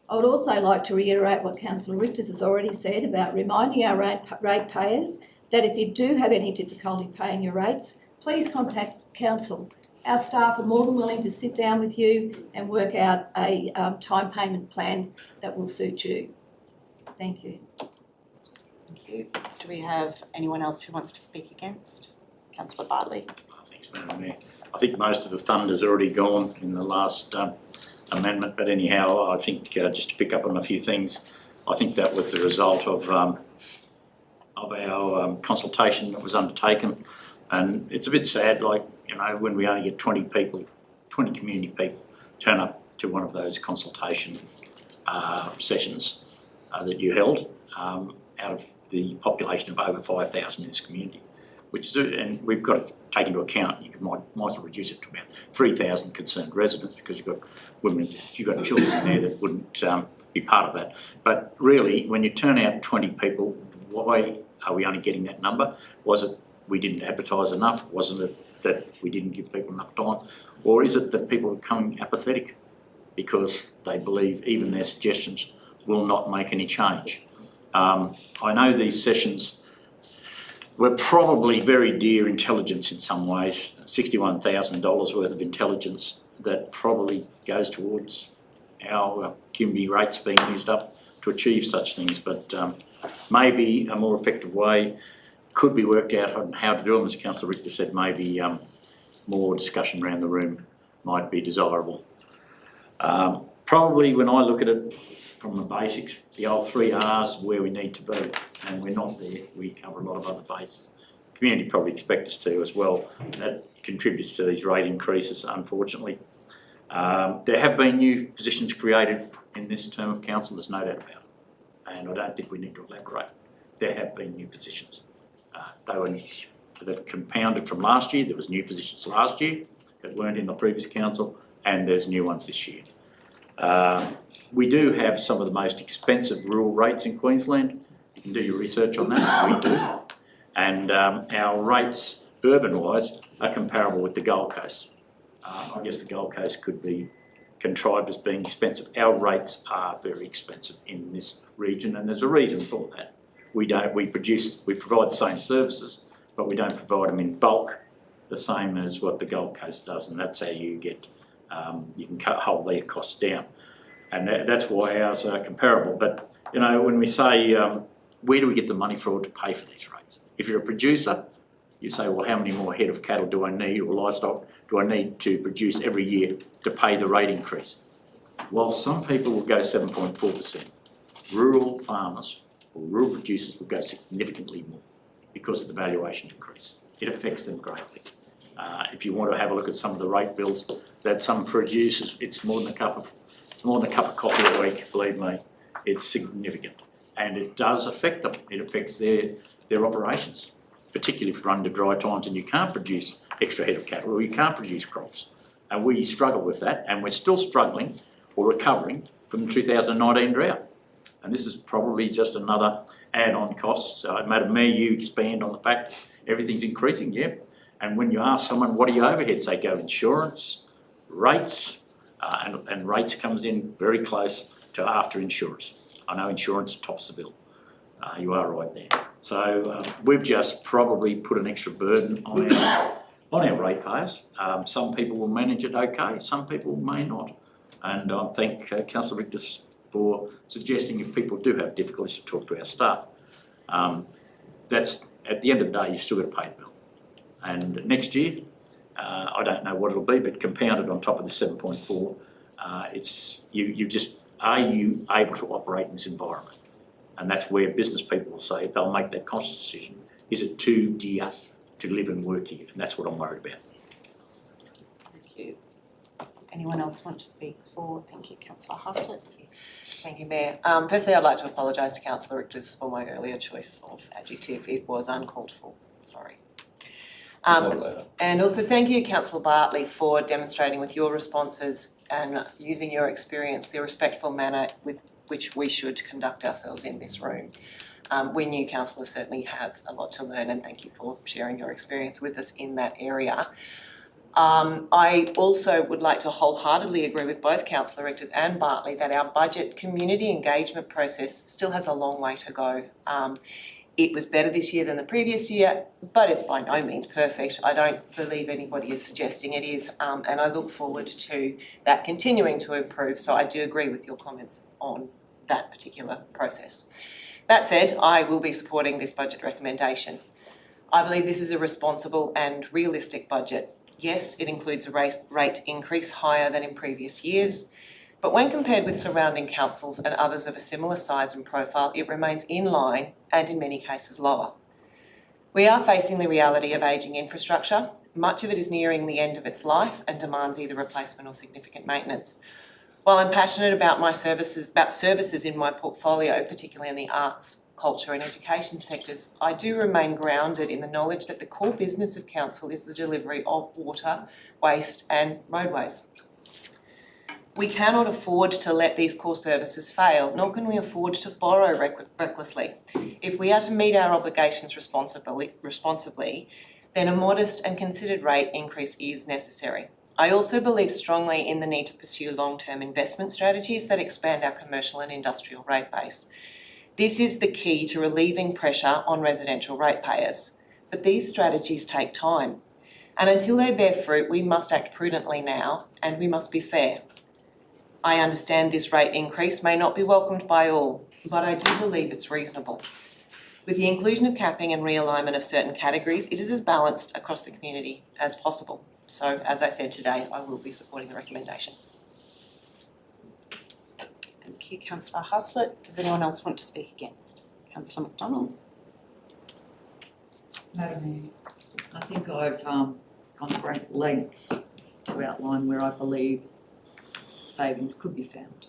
I would also like to reiterate what Councillor Richters has already said about reminding our ratepayers that if you do have any difficulty paying your rates, please contact Council. Our staff are more than willing to sit down with you and work out a time payment plan that will suit you. Thank you. Thank you. Do we have anyone else who wants to speak against? Councillor Bartley. Thanks, Madam Mayor. I think most of the thunder's already gone in the last amendment, but anyhow, I think just to pick up on a few things, I think that was the result of our consultation that was undertaken, and it's a bit sad, like, you know, when we only get 20 people, 20 community people turn up to one of those consultation sessions that you held out of the population of over 5,000 in this community. Which is, and we've got to take into account, you might as well reduce it to about 3,000 concerned residents because you've got women, you've got children in there that wouldn't be part of that. But really, when you turn out 20 people, why are we only getting that number? Was it we didn't advertise enough? Wasn't it that we didn't give people enough time? Or is it that people are becoming apathetic because they believe even their suggestions will not make any change? I know these sessions were probably very dear intelligence in some ways, $61,000 worth of intelligence that probably goes towards our community rates being used up to to achieve such things, but maybe a more effective way could be worked out on how to do them. As Councillor Richter said, maybe more discussion around the room might be desirable. Probably when I look at it from the basics, the old 3 R's where we need to be, and we're not there. We cover a lot of other bases. The community probably expect us to as well. That contributes to these rate increases, unfortunately. There have been new positions created in this term of council, there's no doubt about it. And I don't think we need to elaborate. There have been new positions. They've compounded from last year. There was new positions last year that weren't in the previous council, and there's new ones this year. We do have some of the most expensive rural rates in Queensland. You can do your research on that, we do. And our rates, urban-wise, are comparable with the Gold Coast. I guess the Gold Coast could be contrived as being expensive. Our rates are very expensive in this region, and there's a reason for that. We provide the same services, but we don't provide them in bulk, the same as what the Gold Coast does, and that's how you get, you can hold their costs down. And that's why ours are comparable. But, you know, when we say, where do we get the money to pay for these rates? If you're a producer, you say, well, how many more head of cattle do I need, or livestock do I need to produce every year to pay the rate increase? Well, some people will go 7.4%. Rural farmers or rural producers will go significantly more because of the valuation increase. It affects them greatly. If you want to have a look at some of the rate bills that some producers, it's more than a cup of coffee a week, believe me. It's significant. And it does affect them. It affects their operations, particularly if you're under dry times and you can't produce extra head of cattle or you can't produce crops. And we struggle with that, and we're still struggling or recovering from the 2019 drought. And this is probably just another add-on cost. Madam Mayor, you expand on the fact everything's increasing, yeah. And when you ask someone, what are your overheads? They go insurance, rates, and rates comes in very close to after insurance. I know insurance tops the bill. You are right there. So we've just probably put an extra burden on our ratepayers. Some people will manage it okay, some people may not. And I thank Councillor Richter for suggesting if people do have difficulties to talk to our staff. That's, at the end of the day, you've still got to pay the bill. And next year, I don't know what it'll be, but compounded on top of the 7.4, it's are you able to operate in this environment? And that's where business people will say they'll make that conscious decision. Is it too dear to live and work here? And that's what I'm worried about. Thank you. Anyone else want to speak for? Thank you, Councillor Haslett. Thank you, Mayor. Firstly, I'd like to apologise to Councillor Richter for my earlier choice of adjective. It was uncalled for. Sorry. And also thank you, Councillor Bartley, for demonstrating with your responses and using your experience the respectful manner with which we should conduct ourselves in this room. We new councillors certainly have a lot to learn, and thank you for sharing your experience with us in that area. I also would like to wholeheartedly agree with both Councillor Richters and Bartley that our budget community engagement process still has a long way to go. It was better this year than the previous year, but it's by no means perfect. I don't believe anybody is suggesting it is, and I look forward to that continuing to improve. So I do agree with your comments on that particular process. That said, I will be supporting this budget recommendation. I believe this is a responsible and realistic budget. Yes, it includes a rate increase higher than in previous years, but when compared with surrounding councils and others of a similar size and profile, it remains in line and in many cases lower. We are facing the reality of ageing infrastructure. Much of it is nearing the end of its life and demands either replacement or significant maintenance. While I'm passionate about services in my portfolio, particularly in the arts, culture and education sectors, I do remain grounded in the knowledge that the core business of council is the delivery of water, waste and roadways. We cannot afford to let these core services fail, nor can we afford to borrow recklessly. If we are to meet our obligations responsibly, then a modest and considered rate increase is necessary. I also believe strongly in the need to pursue long-term investment strategies that expand our commercial and industrial rate base. This is the key to relieving pressure on residential ratepayers. But these strategies take time. And until they bear fruit, we must act prudently now, and we must be fair. I understand this rate increase may not be welcomed by all, but I do believe it's reasonable. With the inclusion of capping and realignment of certain categories, it is as balanced across the community as possible. So, as I said today, I will be supporting the recommendation. Thank you, Councillor Haslett. Does anyone else want to speak against? Councillor McDonald. Madam Mayor, I think I've gone to great lengths to outline where I believe savings could be found.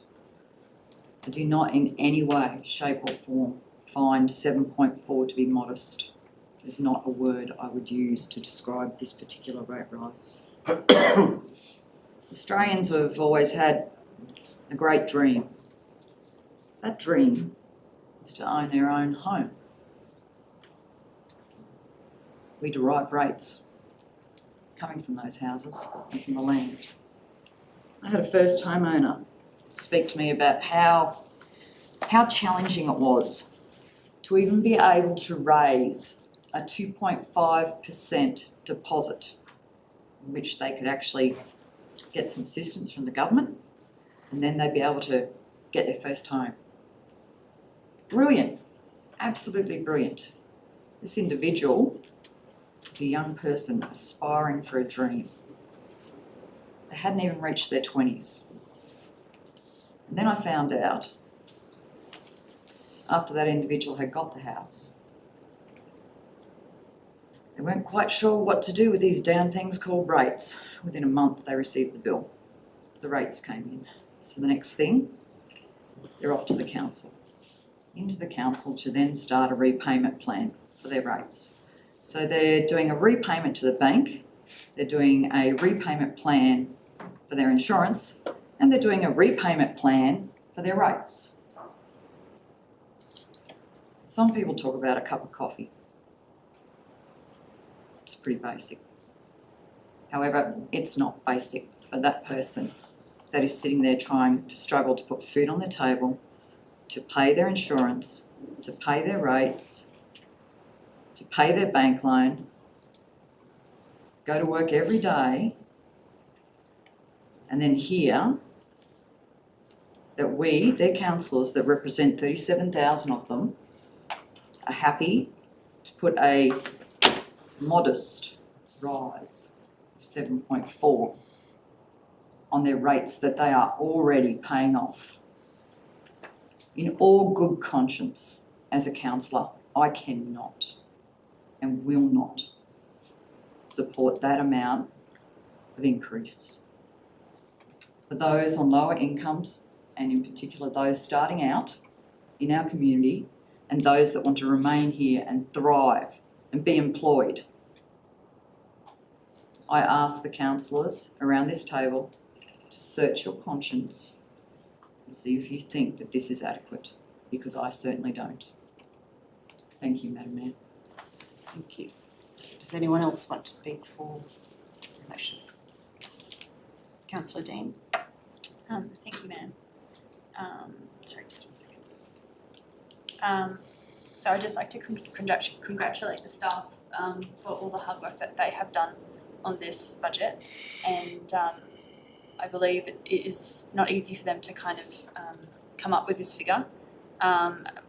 I do not in any way, shape or form find 7.4 to be modest. There's not a word I would use to describe this particular rate rise. Australians have always had a great dream. That dream is to own their own home. We derive rates coming from those houses and from the land. I had a first homeowner speak to me about how challenging it was to even be able to raise a 2.5% deposit, which they could actually get some assistance from the government, and then they'd be able to get their first home. Brilliant, absolutely brilliant. This individual was a young person aspiring for a dream. They hadn't even reached their 20s. And then I found out, after that individual had got the house, they weren't quite sure what to do with these damn things called rates. Within a month they received the bill. The rates came in. So the next thing, they're off to the council. Into the council to then start a repayment plan for their rates. So they're doing a repayment to the bank, they're doing a repayment plan for their insurance, and they're doing a repayment plan for their rates. Some people talk about a cup of coffee. It's pretty basic. However, it's not basic for that person that is sitting there trying to struggle to put food on their table, to pay their insurance, to pay their rates, to pay their bank loan, go to work every day, and then hear that we, their councillors that represent 37,000 of them, are happy to put a modest rise of 7.4 on their rates that they are already paying off. In all good conscience, as a councillor, I cannot and will not support that amount of increase. For those on lower incomes, and in particular those starting out in our community, and those that want to remain here and thrive and be employed, I ask the councillors around this table to search your conscience and see if you think that this is adequate, because I certainly don't. Thank you, Madam Mayor. Thank you. Does anyone else want to speak for the motion? Councillor Dean. Thank you, ma'am. Sorry, just 1 second. So I'd just like to congratulate the staff for all the hard work that they have done on this budget, and I believe it is not easy for them to kind of come up with this figure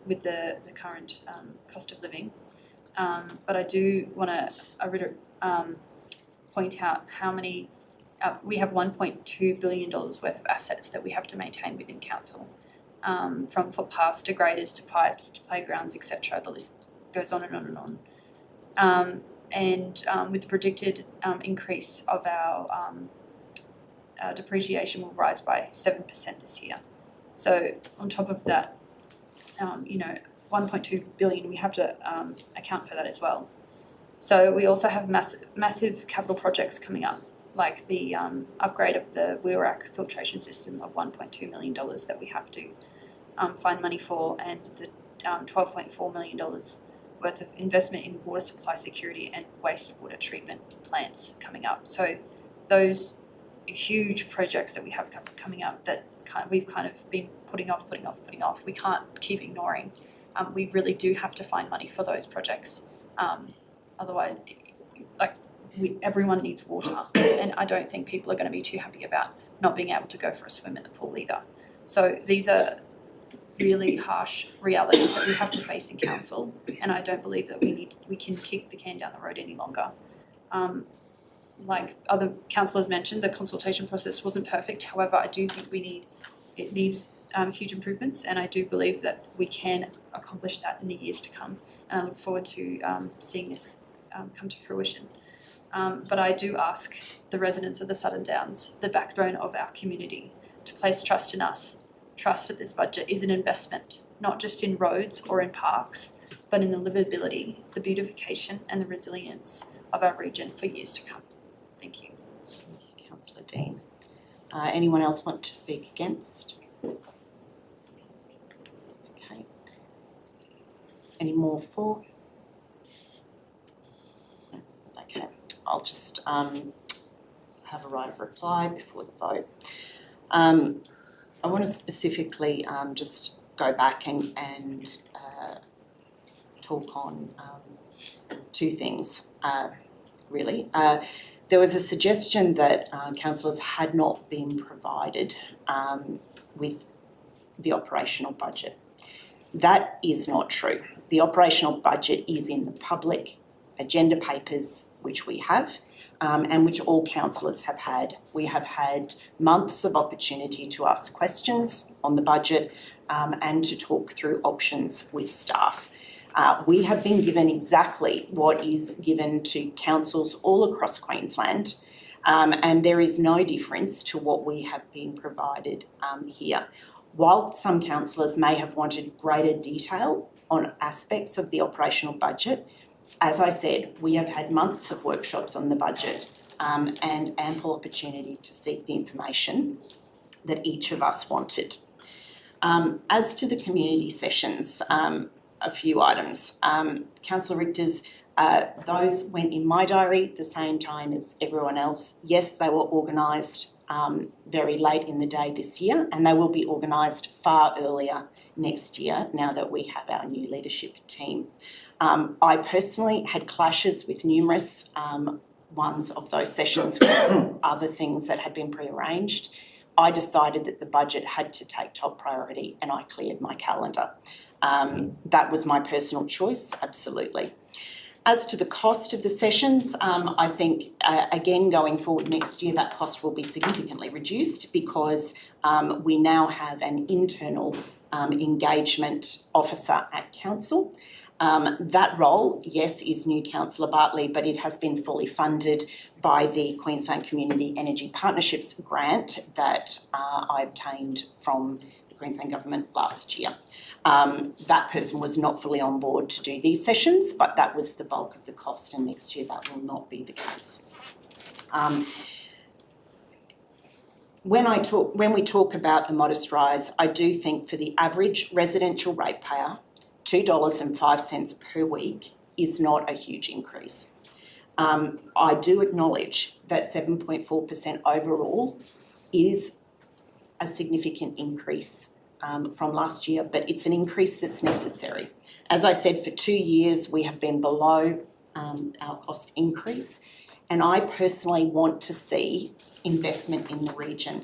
with the current cost of living. But I do want to point out how many we have $1.2 billion worth of assets that we have to maintain within council, from footpaths to graders to pipes to playgrounds, etc. The list goes on and on and on. With the predicted increase of our depreciation will rise by 7% this year. So on top of that, 1.2 billion, we have to account for that as well. So we also have massive capital projects coming up, like the upgrade of the Wheelrack filtration system of $1.2 million that we have to find money for, and the $12.4 million worth of investment in water supply security and wastewater treatment plants coming up. So those huge projects that we have coming up that we've kind of been putting off. We can't keep ignoring. We really do have to find money for those projects. Otherwise, everyone needs water, and I don't think people are going to be too happy about not being able to go for a swim in the pool either. So these are really harsh realities that we have to face in council, and I don't believe that we can kick the can down the road any longer. Like other councillors mentioned, the consultation process wasn't perfect. However, I do think it needs huge improvements, and I do believe that we can accomplish that in the years to come. And I look forward to seeing this come to fruition. But I do ask the residents of the Southern Downs, the backbone of our community, to place trust in us. Trust that this budget is an investment, not just in roads or in parks, but in the livability, the beautification and the resilience of our region for years to come. Thank you. Thank you, Councillor Dean. Anyone else want to speak against? Okay. Any more for? No. Okay, I'll just have a right of reply before the vote. I want to specifically just go back and talk on two things, really. There was a suggestion that councillors had not been provided with the operational budget. That is not true. The operational budget is in the public agenda papers, which we have, and which all councillors have had. We have had months of opportunity to ask questions on the budget and to talk through options with staff. We have been given exactly what is given to councils all across Queensland, and there is no difference to what we have been provided here. While some councillors may have wanted greater detail on aspects of the operational budget, as I said, we have had months of workshops on the budget and ample opportunity to seek the information that each of us wanted. As to the community sessions, a few items. Councillor Richter's, those went in my diary at the same time as everyone else. Yes, they were organised very late in the day this year, and they will be organised far earlier next year now that we have our new leadership team. I personally had clashes with numerous ones of those sessions with other things that had been prearranged. I decided that the budget had to take top priority, and I cleared my calendar. That was my personal choice, absolutely. As to the cost of the sessions, I think, again, going forward next year, that cost will be significantly reduced because we now have an internal engagement officer at council. That role, yes, is new Councillor Bartley, but it has been fully funded by the Queensland Community Energy Partnerships grant that I obtained from the Queensland Government last year. That person was not fully on board to do these sessions, but that was the bulk of the cost, and next year that will not be the case. When we talk about the modest rise, I do think for the average residential ratepayer, $2.05 per week is not a huge increase. I do acknowledge that 7.4% overall is a significant increase from last year, but it's an increase that's necessary. As I said, for 2 years we have been below our cost increase, and I personally want to see investment in the region.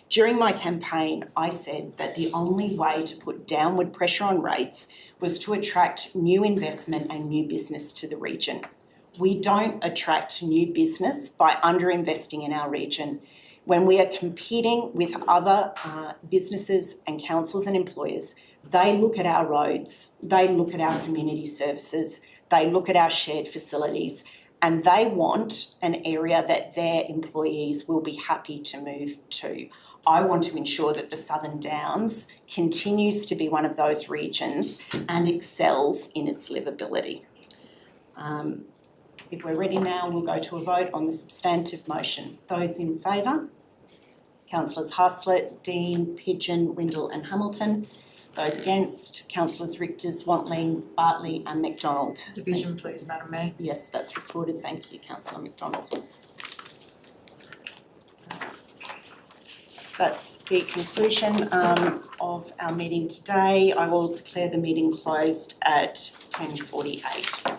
During my campaign, I said that the only way to put downward pressure on rates was to attract new investment and new business to the region. We don't attract new business by underinvesting in our region. When we are competing with other businesses and councils and employers, they look at our roads, they look at our community services, they look at our shared facilities, and they want an area that their employees will be happy to move to. I want to ensure that the Southern Downs continues to be one of those regions and excels in its livability. If we're ready now, we'll go to a vote on the substantive motion. Those in favour? Councillors Haslett, Dean, Pidgeon, Windle and Hamilton. Those against? Councillors Richters, Watling, Bartley and McDonald. Division, please, Madam Mayor. Yes, that's recorded. Thank you, Councillor McDonald. That's the conclusion of our meeting today. I will declare the meeting closed at 10:48.